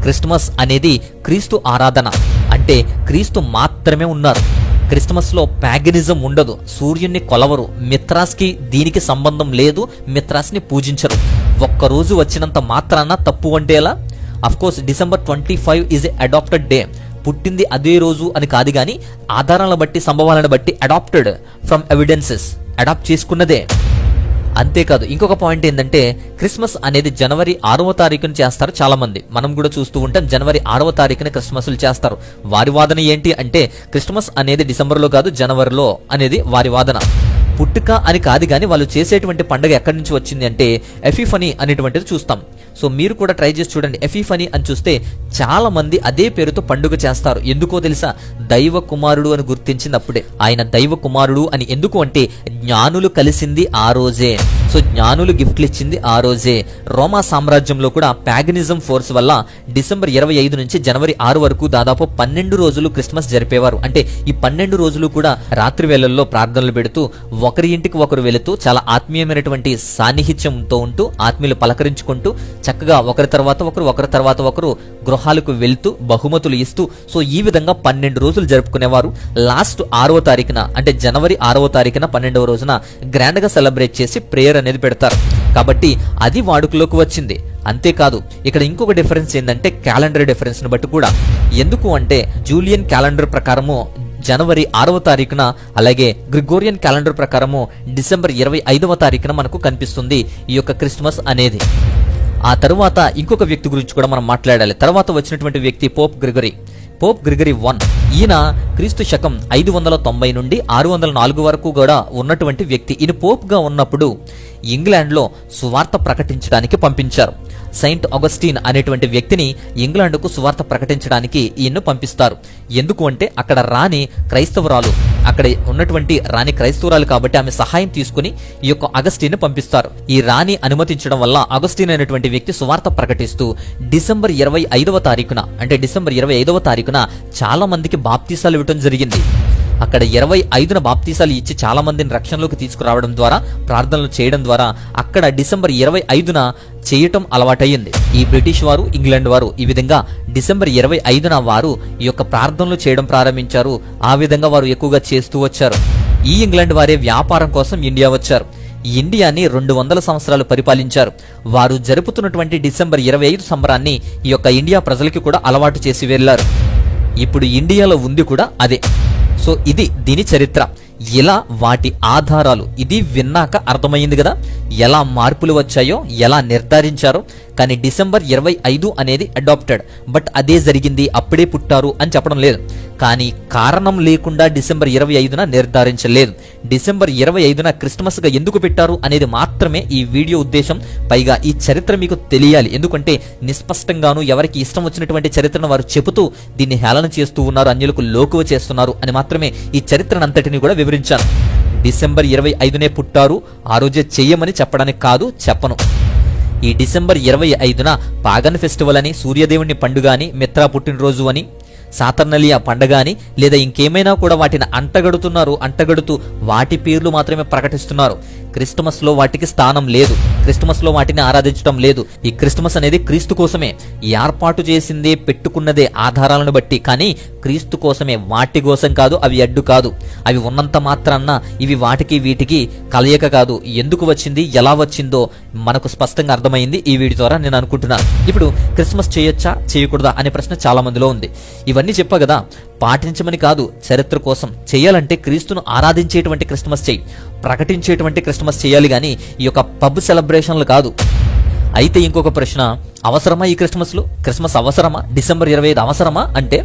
క్రిస్మస్ అనేది క్రీస్తు ఆరాధన, అంటే క్రీస్తు మాత్రమే ఉన్నారు. క్రిస్మస్ లో ప్యాగనిజం ఉండదు, సూర్యుని కొలవరు, మిత్రాస్కి దీనికి సంబంధం లేదు, మిత్రాస్ని పూజించరు. ఒక్కరోజు వచ్చినంత మాత్రాన తప్పు అంటే ఎలా? Of course December 25 is a adapted day. పుట్టింది అదే రోజు అని కాదు, కానీ ఆధారాలను బట్టి, సంభవాలను బట్టి అడాప్టెడ్ ఫ్రమ్ ఎవిడెన్సెస్, అడాప్ట్ చేసుకున్నదే. అంతేకాదు ఇంకొక పాయింట్ ఏంటంటే, క్రిస్మస్ అనేది జనవరి 6వ తారీఖున చేస్తారు చాలా మంది. మనం కూడా చూస్తూ ఉంటాం, జనవరి 6వ తారీఖున క్రిస్మస్లు చేస్తారు. వారి వాదన ఏంటి అంటే, క్రిస్మస్ అనేది డిసెంబర్లో కాదు జనవరిలో అనేది వారి వాదన. పుట్టుక అని కాదు, కానీ వాళ్ళు చేసేటువంటి పండుగ ఎక్కడి నుంచి వచ్చింది అంటే ఎఫిఫనీ అనేటువంటిది చూస్తాం. సో మీరు కూడా ట్రై చేసి చూడండి. ఎఫిఫనీ అని చూస్తే చాలా మంది అదే పేరుతో పండుగ చేస్తారు. ఎందుకో తెలుసా? దైవ కుమారుడు అని గుర్తించింది అప్పుడే. ఆయన దైవ కుమారుడు అని ఎందుకు అంటే, జ్ఞానులు కలిసింది ఆ రోజే. సో జ్ఞానులు గిఫ్ట్లు ఇచ్చింది ఆ రోజే. రోమా సామ్రాజ్యంలో కూడా ప్యాగనిజం ఫోర్స్ వల్ల డిసెంబర్ 25 నుంచి జనవరి 6 వరకు దాదాపు 12 రోజులు క్రిస్మస్ జరిపేవారు. అంటే ఈ 12 రోజులు కూడా రాత్రి వేళల్లో ప్రార్థనలు పెడుతూ, ఒకరి ఇంటికి ఒకరు వెళుతూ, చాలా ఆత్మీయమైనటువంటి సాన్నిహిత్యంతో ఉంటూ, ఆత్మీయులు పలకరించుకుంటూ, చక్కగా ఒకరి తర్వాత ఒకరు గృహాలకు వెళ్తూ బహుమతులు ఇస్తూ, సో ఈ విధంగా 12 రోజులు జరుపుకునేవారు. లాస్ట్ 6వ తారీఖున, అంటే జనవరి 6వ తారీఖున 12వ రోజున గ్రాండ్ గా సెలబ్రేట్ చేసి ప్రేయర్ అనేది పెడతారు. కాబట్టి అది వాడుకలోకి వచ్చింది. అంతేకాదు ఇక్కడ ఇంకొక డిఫరెన్స్ ఏంటంటే, క్యాలెండర్ డిఫరెన్స్ ని బట్టి కూడా. ఎందుకు అంటే, జూలియన్ క్యాలెండర్ ప్రకారము జనవరి 6వ తారీఖున, అలాగే గ్రిగోరియన్ క్యాలెండర్ ప్రకారము డిసెంబర్ 25వ తారీఖున మనకు కనిపిస్తుంది ఈ యొక్క క్రిస్మస్ అనేది. ఆ తరువాత ఇంకొక వ్యక్తి గురించి కూడా మనం మాట్లాడాలి. తర్వాత వచ్చినటువంటి వ్యక్తి పోప్ గ్రిగరీ I. ఈయన క్రీస్తు శకం 590 నుండి 604 వరకు కూడా ఉన్నటువంటి వ్యక్తి. ఈయన పోప్ గా ఉన్నప్పుడు ఇంగ్లాండ్ లో సువార్త ప్రకటించడానికి పంపించారు. సెయింట్ అగస్టిన్ అనేటువంటి వ్యక్తిని ఇంగ్లాండ్కు సువార్త ప్రకటించడానికి ఈయన్ను పంపిస్తారు. ఎందుకు అంటే, అక్కడ రాణి క్రైస్తవురాలు, అక్కడ ఉన్నటువంటి రాణి క్రైస్తవురాలు కాబట్టి ఆమె సహాయం తీసుకుని ఈ యొక్క అగస్టిన్ పంపిస్తారు. ఈ రాణి అనుమతించడం వల్ల అగస్టిన్ అనేటువంటి వ్యక్తి సువార్త ప్రకటిస్తూ డిసెంబర్ 25వ తారీఖున, అంటే డిసెంబర్ 25వ తారీఖున చాలా మందికి బాప్తీసాలు ఇవ్వడం జరిగింది. అక్కడ 25న బాప్తీసాలు ఇచ్చి చాలా మందిని రక్షణలోకి తీసుకురావడం ద్వారా, ప్రార్థనలు చేయడం ద్వారా అక్కడ డిసెంబర్ 25న చేయటం అలవాటయ్యింది. ఈ బ్రిటిష్ వారు, ఇంగ్లాండ్ వారు ఈ విధంగా డిసెంబర్ 25న వారు ఈ యొక్క ప్రార్థనలు చేయడం ప్రారంభించారు. ఆ విధంగా వారు ఎక్కువగా చేస్తూ వచ్చారు. ఈ ఇంగ్లాండ్ వారే వ్యాపారం కోసం ఇండియా వచ్చారు. ఇండియాని 200 సంవత్సరాలు పరిపాలించారు. వారు జరుపుతున్నటువంటి డిసెంబర్ 25 సంబరాన్ని ఈ యొక్క ఇండియా ప్రజలకి కూడా అలవాటు చేసి వెళ్లారు. ఇప్పుడు ఇండియాలో ఉంది కూడా అదే. సో ఇది దీని చరిత్ర. ఇలా వాటి ఆధారాలు ఇది విన్నాక అర్థమైంది కదా, ఎలా మార్పులు వచ్చాయో, ఎలా నిర్ధారించారో. కానీ డిసెంబర్ 25 అనేది అడాప్టెడ్. బట్ అదే జరిగింది, అప్పుడే పుట్టారు అని చెప్పడం లేదు. కానీ కారణం లేకుండా డిసెంబర్ 25న నిర్ధారించలేదు. డిసెంబర్ 25న క్రిస్మస్గా ఎందుకు పెట్టారు అనేది మాత్రమే ఈ వీడియో ఉద్దేశం. పైగా ఈ చరిత్ర మీకు తెలియాలి, ఎందుకంటే నిస్పష్టంగాను ఎవరికి ఇష్టం వచ్చినటువంటి చరిత్రను వారు చెబుతూ దీన్ని హేళన చేస్తూ ఉన్నారు, అన్యులకు లోకువ చేస్తున్నారు అని మాత్రమే ఈ చరిత్రనంతటిని కూడా వివరించాను. డిసెంబర్ 25నే పుట్టారు, ఆ రోజే చెయ్యమని చెప్పడానికి కాదు, చెప్పను. ఈ డిసెంబర్ 25న పాగన్ ఫెస్టివల్ అని, సూర్యదేవుని పండుగ అని, మిత్రా పుట్టినరోజు అని, సాతర్నలియా పండగ అని, లేదా ఇంకేమైనా కూడా వాటిని అంటగడుతూ వాటి పేర్లు మాత్రమే ప్రకటిస్తున్నారు. క్రిస్టమస్ లో వాటికి స్థానం లేదు, క్రిస్టమస్ లో వాటిని ఆరాధించడం లేదు. ఈ క్రిస్టమస్ అనేది క్రీస్తు కోసమే ఏర్పాటు చేసిందే, పెట్టుకున్నదే ఆధారాలను బట్టి, కానీ క్రీస్తు కోసమే, వాటి కోసం కాదు. అవి అడ్డు కాదు, అవి ఉన్నంత మాత్రాన్న ఇవి వాటికి వీటికి కలయిక కాదు. ఎందుకు వచ్చింది, ఎలా వచ్చిందో మనకు స్పష్టంగా అర్థమైంది ఈ వీడియో ద్వారా నేను అనుకుంటున్నాను. ఇప్పుడు క్రిస్మస్ చేయొచ్చా చేయకూడదా అనే ప్రశ్న చాలా మందిలో ఉంది. ఇవన్నీ చెప్పా కదా, పాటించమని కాదు, చరిత్ర కోసం. చేయాలంటే క్రీస్తును ఆరాధించేటువంటి క్రిస్మస్ చేయి, ప్రకటించేటువంటి క్రిస్మస్ చేయాలి, కానీ ఈ యొక్క పబ్ సెలబ్రేషన్లు కాదు. అయితే ఇంకొక ప్రశ్న, అవసరమా ఈ క్రిస్మస్ అవసరమా, డిసెంబర్ 25 అవసరమా అంటే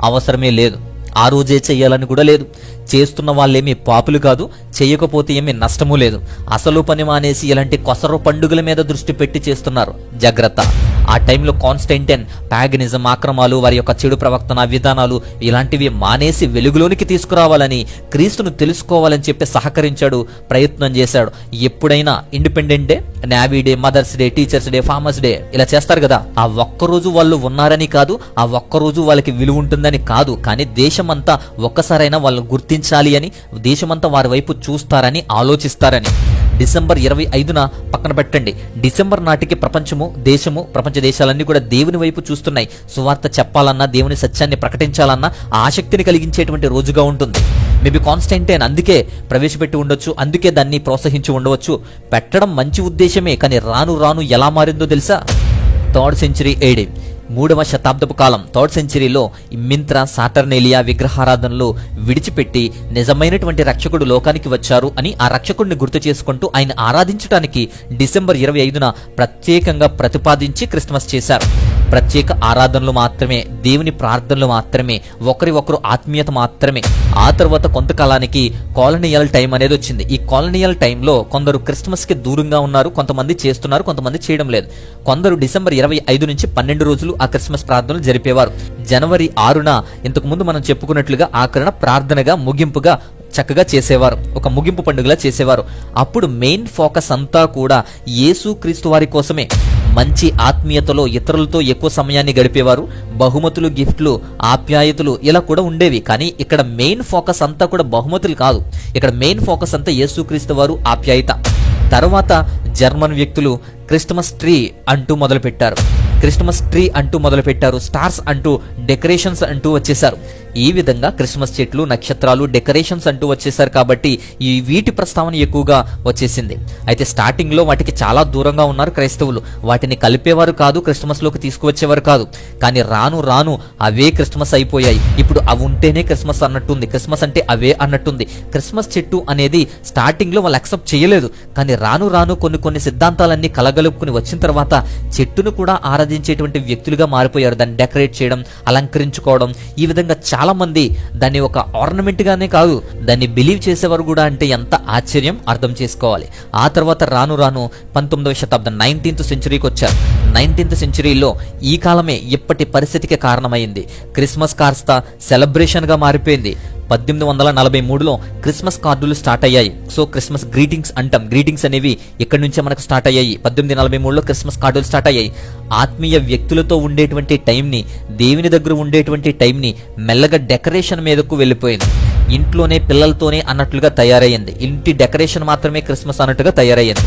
అవసరమే లేదు. ఆ రోజే చెయ్యాలని కూడా లేదు. చేస్తున్న వాళ్ళేమీ పాపులు కాదు, చేయకపోతే ఏమీ నష్టమూ లేదు. అసలు పని మానేసి ఇలాంటి కొసరు పండుగల మీద దృష్టి పెట్టి చేస్తున్నారు, జాగ్రత్త. ఆ టైంలో కాన్స్టెంటైన్ ప్యాగనిజం, ఆక్రమాలు, వారి యొక్క చెడు ప్రవర్తన విధానాలు ఇలాంటివి మానేసి వెలుగులోనికి తీసుకురావాలని, క్రీస్తును తెలుసుకోవాలని చెప్పి సహకరించాడు, ప్రయత్నం చేశాడు. ఎప్పుడైనా independent day, navy day, mother's day, teachers' day, farmers' day ఇలా చేస్తారు కదా, ఆ ఒక్కరోజు వాళ్ళు ఉన్నారని కాదు, ఆ ఒక్కరోజు వాళ్ళకి విలువ ఉంటుందని కాదు, కానీ దేశమంతా ఒక్కసారైనా వాళ్ళని గుర్తించాలి అని, దేశమంతా వారి వైపు చూస్తారని, ఆలోచిస్తారని. డిసెంబర్ 25న పక్కన పెట్టండి. డిసెంబర్ నాటికి ప్రపంచము, దేశము, ప్రపంచ దేశాలన్నీ కూడా దేవుని వైపు చూస్తున్నాయి. సువార్త చెప్పాలన్నా, దేవుని సత్యాన్ని ప్రకటించాలన్నా ఆసక్తిని కలిగించేటువంటి రోజుగా ఉంటుంది. మేబీ కాన్స్టెంటైన్ అందుకే ప్రవేశపెట్టి ఉండొచ్చు, అందుకే దాన్ని ప్రోత్సహించి ఉండవచ్చు. పెట్టడం మంచి ఉద్దేశమే, కానీ రాను రాను ఎలా మారిందో తెలుసా? 3rd century AD, 3వ శతాబ్దపు కాలం, 3rd centuryలో మింత్రా, సాటర్నేలియా విగ్రహారాధనలు విడిచిపెట్టి నిజమైనటువంటి రక్షకుడు లోకానికి వచ్చారు అని ఆ రక్షకుడిని గుర్తు చేసుకుంటూ ఆయన ఆరాధించడానికి డిసెంబర్ 25న ప్రత్యేకంగా ప్రతిపాదించి క్రిస్మస్ చేశారు. ప్రత్యేక ఆరాధనలు మాత్రమే, దేవుని ప్రార్థనలు మాత్రమే, ఒకరి ఒకరు ఆత్మీయత మాత్రమే. ఆ తర్వాత కొంతకాలానికి కాలనియల్ టైం అనేది వచ్చింది. ఈ కాలనియల్ టైంలో కొందరు క్రిస్మస్ కి దూరంగా ఉన్నారు, కొంతమంది చేస్తున్నారు, కొంతమంది చేయడం లేదు. కొందరు డిసెంబర్ 25 నుంచి 12 రోజులు ఆ క్రిస్మస్ ప్రార్థనలు జరిపేవారు. జనవరి 6న ఇంతకు ముందు మనం చెప్పుకున్నట్లుగా ఆఖరణ ప్రార్థనగా, ముగింపుగా చక్కగా చేసేవారు, ఒక ముగింపు పండుగలా చేసేవారు. అప్పుడు మెయిన్ ఫోకస్ అంతా కూడా యేసు క్రీస్తు వారి కోసమే. మంచి ఆత్మీయతలో ఇతరులతో ఎక్కువ సమయాన్ని గడిపేవారు. బహుమతులు, గిఫ్ట్లు, ఆప్యాయతలు ఇలా కూడా ఉండేవి. కానీ ఇక్కడ మెయిన్ ఫోకస్ అంతా కూడా బహుమతులు కాదు, ఇక్కడ మెయిన్ ఫోకస్ అంతా యేసుక్రీస్తు వారు, ఆప్యాయత. తర్వాత జర్మన్ వ్యక్తులు క్రిస్మస్ ట్రీ అంటూ మొదలుపెట్టారు, స్టార్స్ అంటూ, డెకరేషన్స్ అంటూ వచ్చేసారు. ఈ విధంగా క్రిస్మస్ చెట్లు, నక్షత్రాలు, డెకరేషన్స్ అంటూ వచ్చేసారు. కాబట్టి ఈ వీటి ప్రస్తావన ఎక్కువగా వచ్చేసింది. అయితే స్టార్టింగ్ లో వాటికి చాలా దూరంగా ఉన్నారు క్రైస్తవులు, వాటిని కలిపేవారు కాదు, క్రిస్మస్ లోకి తీసుకువచ్చేవారు కాదు. కానీ రాను రాను అవే క్రిస్మస్ అయిపోయాయి. ఇప్పుడు అవి ఉంటేనే క్రిస్మస్ అన్నట్టుంది, క్రిస్మస్ అంటే అవే అన్నట్టుంది. క్రిస్మస్ చెట్టు అనేది స్టార్టింగ్ లో వాళ్ళు యాక్సెప్ట్ చేయలేదు, కానీ రాను రాను కొన్ని సిద్ధాంతాలన్నీ కలగలుపుకుని వచ్చిన తర్వాత చెట్టును కూడా ఆరాధించేటువంటి వ్యక్తులుగా మారిపోయారు. దాన్ని డెకరేట్ చేయడం, అలంకరించుకోవడం, ఈ విధంగా చాలా మంది దాన్ని ఒక ఆర్నమెంట్ గానే కాదు, దాన్ని బిలీవ్ చేసేవారు కూడా. అంటే ఎంత ఆశ్చర్యం, అర్థం చేసుకోవాలి. ఆ తర్వాత రాను రాను 19వ శతాబ్దం 19th centuryకి వచ్చారు. 19th centuryలో ఈ కాలమే ఇప్పటి పరిస్థితికి కారణమైంది. క్రిస్మస్ కాస్త సెలబ్రేషన్ గా మారిపోయింది. 1843లో క్రిస్మస్ కార్డులు స్టార్ట్ అయ్యాయి. సో క్రిస్మస్ గ్రీటింగ్స్ అంటాం, గ్రీటింగ్స్ అనేవి ఇక్కడి నుంచే మనకు స్టార్ట్ అయ్యాయి. 1843లో క్రిస్మస్ కార్డులు స్టార్ట్ అయ్యాయి. ఆత్మీయ వ్యక్తులతో ఉండేటువంటి టైంని, దేవుని దగ్గర ఉండేటువంటి టైంని మెల్లగా డెకరేషన్ మీదకు వెళ్ళిపోయింది. ఇంట్లోనే పిల్లలతోనే అన్నట్లుగా తయారయ్యింది. ఇంటి డెకరేషన్ మాత్రమే క్రిస్మస్ అన్నట్టుగా తయారయ్యింది.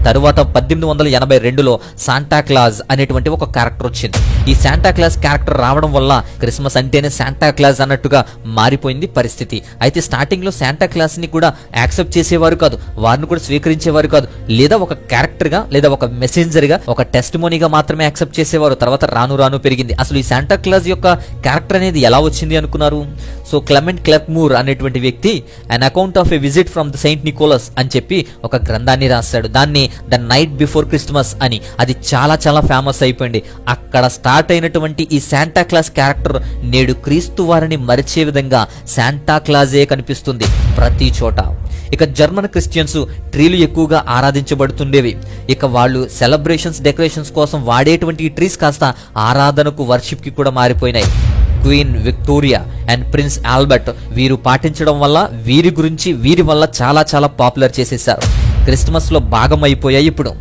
తరువాత 1882లో శాంటా క్లాజ్ అనేటువంటి ఒక క్యారెక్టర్ వచ్చింది. ఈ శాంటా క్లాజ్ క్యారెక్టర్ రావడం వల్ల క్రిస్మస్ అంటేనే శాంటా క్లాజ్ అన్నట్టుగా మారిపోయింది పరిస్థితి. అయితే స్టార్టింగ్ లో శాంటా క్లాజ్ ని కూడా యాక్సెప్ట్ చేసేవారు కాదు, వారిని కూడా స్వీకరించేవారు కాదు. లేదా ఒక క్యారెక్టర్ గా, లేదా ఒక మెసెంజర్ గా, ఒక టెస్టిమోనీగా మాత్రమే యాక్సెప్ట్ చేసేవారు. తర్వాత రాను రాను పెరిగింది. అసలు ఈ శాంటా క్లాజ్ యొక్క క్యారెక్టర్ అనేది ఎలా వచ్చింది అనుకున్నారు? సో క్లెమెంట్ క్లెర్మూర్ అనేటువంటి వ్యక్తి on account of a visit from the Saint Nicholas అని చెప్పి ఒక గ్రంథాన్ని రాశాడు. దాన్ని ద నైట్ బిఫోర్ క్రిస్మస్ అని. అది చాలా చాలా ఫేమస్ అయిపోయింది. అక్కడ స్టార్ట్ అయినటువంటి ఈ శాంటా క్లాస్ క్యారెక్టర్ నేడు క్రీస్తు వారిని మరిచే విధంగా శాంటా క్లాజే కనిపిస్తుంది ప్రతి చోట. ఇక జర్మన్ క్రిస్టియన్స్ ట్రీలు ఎక్కువగా ఆరాధించబడుతుండేవి. ఇక వాళ్ళు సెలబ్రేషన్స్ డెకరేషన్స్ కోసం వాడేటువంటి ఈ ట్రీస్ కాస్త ఆరాధనకు వర్షిప్ కి కూడా మారిపోయినాయి. Queen Victoria and prince Albert వీరు పాటించడం వల్ల వీరి వల్ల చాలా చాలా పాపులర్ చేసేసారు. క్రిస్మస్ లో భాగం అయిపోయాయి. ఇప్పుడు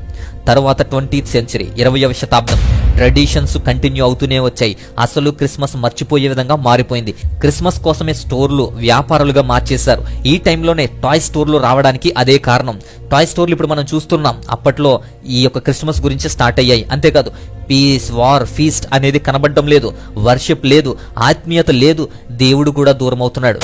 తర్వాత 20th సెంచరీ 20వ శతాబ్దం ట్రెడిషన్స్ కంటిన్యూ అవుతూనే వచ్చాయి. అసలు క్రిస్మస్ మర్చిపోయే విధంగా మారిపోయింది. క్రిస్మస్ కోసమే స్టోర్లు వ్యాపారులుగా మార్చేశారు. ఈ టైంలోనే టాయ్ స్టోర్లు రావడానికి అదే కారణం. టాయ్ స్టోర్లు ఇప్పుడు మనం చూస్తున్నాం. అప్పట్లో ఈ యొక్క క్రిస్మస్ గురించి స్టార్ట్ అయ్యాయి. అంతేకాదు పీస్ వార్ ఫీస్ట్ అనేది కనబడడం లేదు, వర్షిప్ లేదు, ఆత్మీయత లేదు, దేవుడు కూడా దూరం అవుతున్నాడు.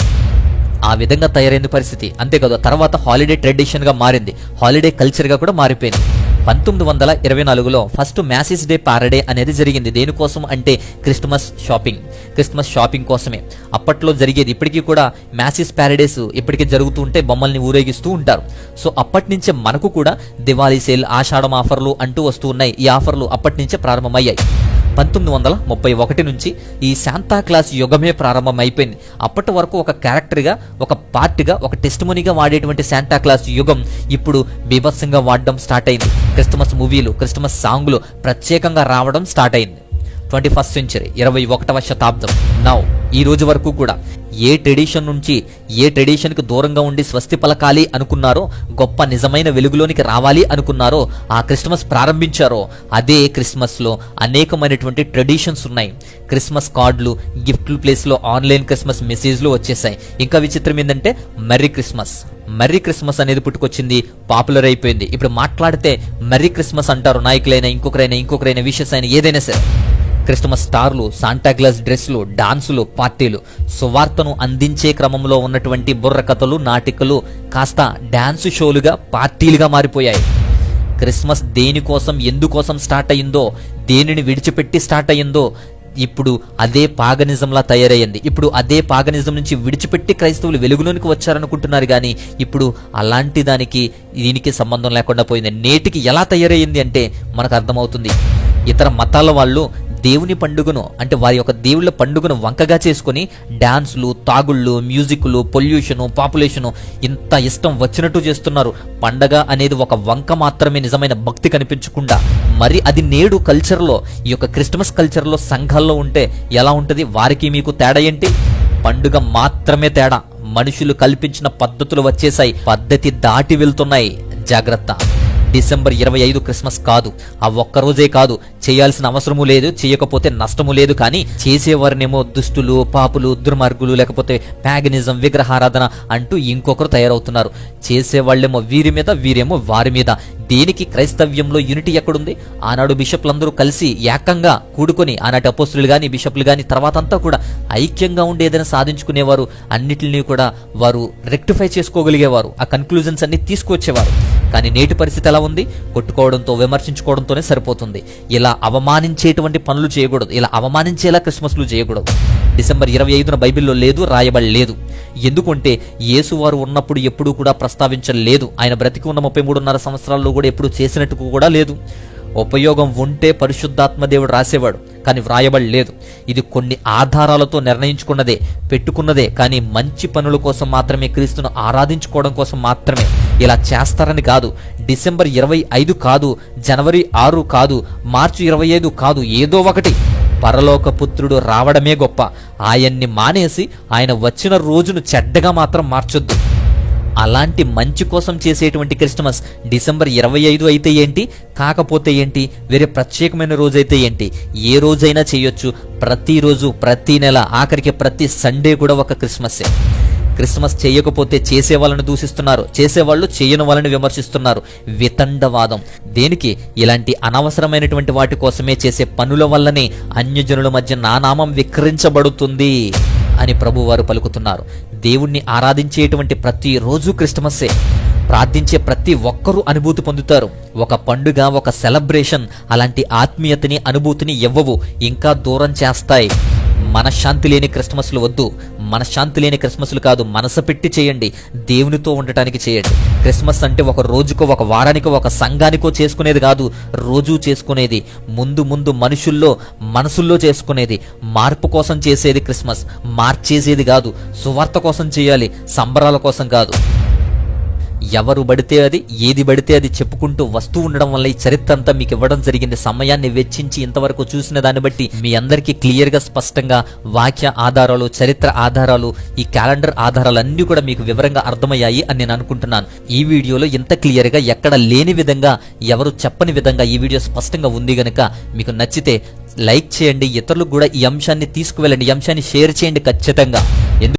ఆ విధంగా తయారైంది పరిస్థితి. అంతేకాదు తర్వాత హాలిడే ట్రెడిషన్ గా మారింది, హాలిడే కల్చర్ గా కూడా మారిపోయింది. 1924లో ఫస్ట్ మ్యాసిస్ డే పారడే అనేది జరిగింది. దేనికోసం అంటే క్రిస్మస్ షాపింగ్ కోసమే అప్పట్లో జరిగేది. ఇప్పటికీ కూడా మ్యాసిస్ పారడేస్ ఇప్పటికీ జరుగుతూ ఉంటే బొమ్మల్ని ఊరేగిస్తూ ఉంటారు. సో అప్పటి నుంచే మనకు కూడా దివాళీ సేల్, ఆషాఢం ఆఫర్లు అంటూ వస్తూ ఉన్నాయి. ఈ ఆఫర్లు అప్పటి నుంచే ప్రారంభమయ్యాయి. 1931 నుంచి ఈ శాంతా క్లాస్ యుగమే ప్రారంభం అయిపోయింది. అప్పటి వరకు ఒక క్యారెక్టర్గా, ఒక పార్ట్గా, ఒక టెస్టిమోనీగా వాడేటువంటి శాంతా క్లాస్ యుగం ఇప్పుడు బీభత్సంగా వాడడం స్టార్ట్ అయింది. క్రిస్మస్ మూవీలు, క్రిస్మస్ సాంగ్లు ప్రత్యేకంగా రావడం స్టార్ట్ అయింది. 21st సెంచరీ 21వ శతాబ్దం నౌ ఈ రోజు వరకు కూడా ఏ ట్రెడిషన్ నుంచి ఏ ట్రెడిషన్కి దూరంగా ఉండి స్వస్తి పలకాలి అనుకున్నారో, గొప్ప నిజమైన వెలుగులోనికి రావాలి అనుకున్నారో, ఆ క్రిస్మస్ ప్రారంభించారో అదే క్రిస్మస్లో అనేకమైనటువంటి ట్రెడిషన్స్ ఉన్నాయి. క్రిస్మస్ కార్డులు, గిఫ్ట్లు ప్లేస్లో ఆన్లైన్ క్రిస్మస్ మెసేజ్లు వచ్చేసాయి. ఇంకా విచిత్రం ఏంటంటే మెర్రీ క్రిస్మస్ అనేది పుట్టుకొచ్చింది, పాపులర్ అయిపోయింది. ఇప్పుడు మాట్లాడితే మెర్రీ క్రిస్మస్ అంటారు. నాయకులైనా ఇంకొకరైనా విషెస్ అయినా ఏదైనా సరే. క్రిస్మస్ స్టార్లు, శాంటాక్లాస్ డ్రెస్లు, డాన్సులు, పార్టీలు, సువార్తను అందించే క్రమంలో ఉన్నటువంటి బుర్రకథలు, నాటికలు కాస్త డాన్స్ షోలుగా, పార్టీలుగా మారిపోయాయి. క్రిస్మస్ దేనికోసం, ఎందుకోసం స్టార్ట్ అయ్యిందో, దేనిని విడిచిపెట్టి స్టార్ట్ అయ్యిందో ఇప్పుడు అదే పాగనిజంలా తయారయ్యింది. ఇప్పుడు అదే పాగనిజం నుంచి విడిచిపెట్టి క్రైస్తవులు వెలుగులోనికి వచ్చారనుకుంటున్నారు. కానీ ఇప్పుడు అలాంటి దీనికి సంబంధం లేకుండా పోయింది. నేటికి ఎలా తయారయ్యింది అంటే మనకు అర్థమవుతుంది. ఇతర మతాల వాళ్ళు దేవుని పండుగను, అంటే వారి యొక్క దేవుళ్ళ పండుగను వంకగా చేసుకుని డాన్సులు, తాగుళ్ళు, మ్యూజిక్లు, పొల్యూషను, పాపులేషను ఇంత ఇష్టం వచ్చినట్టు చేస్తున్నారు. పండగ అనేది ఒక వంక మాత్రమే నిజమైన భక్తి కనిపించకుండా, మరి అది నేడు కల్చర్లో, ఈ యొక్క క్రిస్మస్ కల్చర్లో సంఘాల్లో ఉంటే ఎలా ఉంటుంది? వారికి మీకు తేడా ఏంటి? పండుగ మాత్రమే తేడా. మనుషులు కల్పించిన పద్ధతులు వచ్చేసాయి, పద్ధతి దాటి వెళ్తున్నాయి. జాగ్రత్త. డిసెంబర్ 25 క్రిస్మస్ కాదు. ఆ ఒక్కరోజే కాదు, చేయాల్సిన అవసరము లేదు, చేయకపోతే నష్టము లేదు. కానీ చేసేవారినేమో దుష్టులు, పాపులు, దుర్మార్గులు, లేకపోతే ప్యాగనిజం, విగ్రహారాధన అంటూ ఇంకొకరు తయారవుతున్నారు. చేసేవాళ్ళేమో వీరి మీద, వీరేమో వారి మీద. దేనికి క్రైస్తవ్యంలో యూనిటీ ఎక్కడుంది? ఆనాడు బిషప్లందరూ కలిసి ఏకంగా కూడుకొని, ఆనాటి అపోస్తులు గాని, బిషప్లు గాని, తర్వాత అంతా కూడా ఐక్యంగా ఉండి ఏదైనా సాధించుకునేవారు. అన్నిటిని కూడా వారు రెక్టిఫై చేసుకోగలిగేవారు, ఆ కన్క్లూజన్స్ అన్ని తీసుకొచ్చేవారు. కానీ నేటి పరిస్థితి ఎలా ఉంది? కొట్టుకోవడంతో, విమర్శించుకోవడంతోనే సరిపోతుంది. ఇలా అవమానించేటువంటి పనులు చేయకూడదు, ఇలా అవమానించేలా క్రిస్మస్లు చేయకూడదు. డిసెంబర్ 25న బైబిల్లో లేదు, రాయబడలేదు. ఎందుకంటే యేసువారు ఉన్నప్పుడు ఎప్పుడూ కూడా ప్రస్తావించలేదు. ఆయన బ్రతికి ఉన్న 33.5 సంవత్సరాల్లో కూడా ఎప్పుడు చేసినట్టు కూడా లేదు. ఉపయోగం ఉంటే పరిశుద్ధాత్మ దేవుడు రాసేవాడు, కానీ వ్రాయబడలేదు. ఇది కొన్ని ఆధారాలతో నిర్ణయించుకున్నదే, పెట్టుకున్నదే. కానీ మంచి పనుల కోసం మాత్రమే, క్రీస్తును ఆరాధించుకోవడం కోసం మాత్రమే ఇలా చేస్తారని కాదు. డిసెంబర్ 25 కాదు, జనవరి 6 కాదు, మార్చి 25 కాదు, ఏదో ఒకటి. పరలోక పుత్రుడు రావడమే గొప్ప. ఆయన్ని మానేసి ఆయన వచ్చిన రోజును చెడ్డగా మాత్రం మార్చొద్దు. అలాంటి మంచి కోసం చేసేటువంటి క్రిస్మస్ డిసెంబర్ 25 అయితే ఏంటి, కాకపోతే ఏంటి, వేరే ప్రత్యేకమైన రోజైతే ఏంటి, ఏ రోజైనా చేయొచ్చు. ప్రతిరోజు, ప్రతి నెల, ఆఖరికి ప్రతి సండే కూడా ఒక క్రిస్మస్సే. క్రిస్మస్ చేయకపోతే చేసే వాళ్ళని దూషిస్తున్నారు, చేసేవాళ్ళు చేయని వాళ్ళని విమర్శిస్తున్నారు. వితండవాదం. దేనికి? ఇలాంటి అనవసరమైనటువంటి వాటి కోసమే చేసే పనుల వల్లనే అన్యజనుల మధ్య నా నామం విక్రించబడుతుంది అని ప్రభువారు పలుకుతున్నారు. దేవుణ్ణి ఆరాధించేటువంటి ప్రతి రోజు క్రిస్మస్సే. ప్రార్థించే ప్రతి ఒక్కరూ అనుభూతి పొందుతారు. ఒక పండుగ, ఒక సెలబ్రేషన్ అలాంటి ఆత్మీయతని, అనుభూతిని ఇవ్వవు, ఇంకా దూరం చేస్తాయి. మనశ్శాంతి లేని క్రిస్మస్లు వద్దు. మనశ్శాంతి లేని క్రిస్మస్లు కాదు, మనసు పెట్టి చేయండి, దేవునితో ఉండటానికి చేయండి. క్రిస్మస్ అంటే ఒక రోజుకో, ఒక వారానికో, ఒక సంఘానికో చేసుకునేది కాదు, రోజూ చేసుకునేది. ముందు ముందు మనుషుల్లో, మనసుల్లో చేసుకునేది. మార్పు కోసం చేసేది క్రిస్మస్, మార్చేసేది కాదు. సువార్త కోసం చేయాలి, సంబరాల కోసం కాదు. ఎవరు పడితే అది, ఏది పడితే అది చెప్పుకుంటూ వస్తూ ఉండడం వల్ల ఈ చరిత్ర అంతా మీకు ఇవ్వడం జరిగింది. సమయాన్ని వెచ్చించి ఇంతవరకు చూసిన దాన్ని బట్టి మీ అందరికీ క్లియర్గా, స్పష్టంగా వాక్య ఆధారాలు, చరిత్ర ఆధారాలు, ఈ క్యాలెండర్ ఆధారాలు అన్నీ కూడా మీకు వివరంగా అర్థమయ్యాయి అని నేను అనుకుంటున్నాను. ఈ వీడియోలో ఇంత క్లియర్గా ఎక్కడ లేని విధంగా, ఎవరు చెప్పని విధంగా ఈ వీడియో స్పష్టంగా ఉంది గనక మీకు నచ్చితే లైక్ చేయండి, ఇతరులకు కూడా ఈ అంశాన్ని తీసుకువెళ్ళండి, ఈ అంశాన్ని షేర్ చేయండి ఖచ్చితంగా.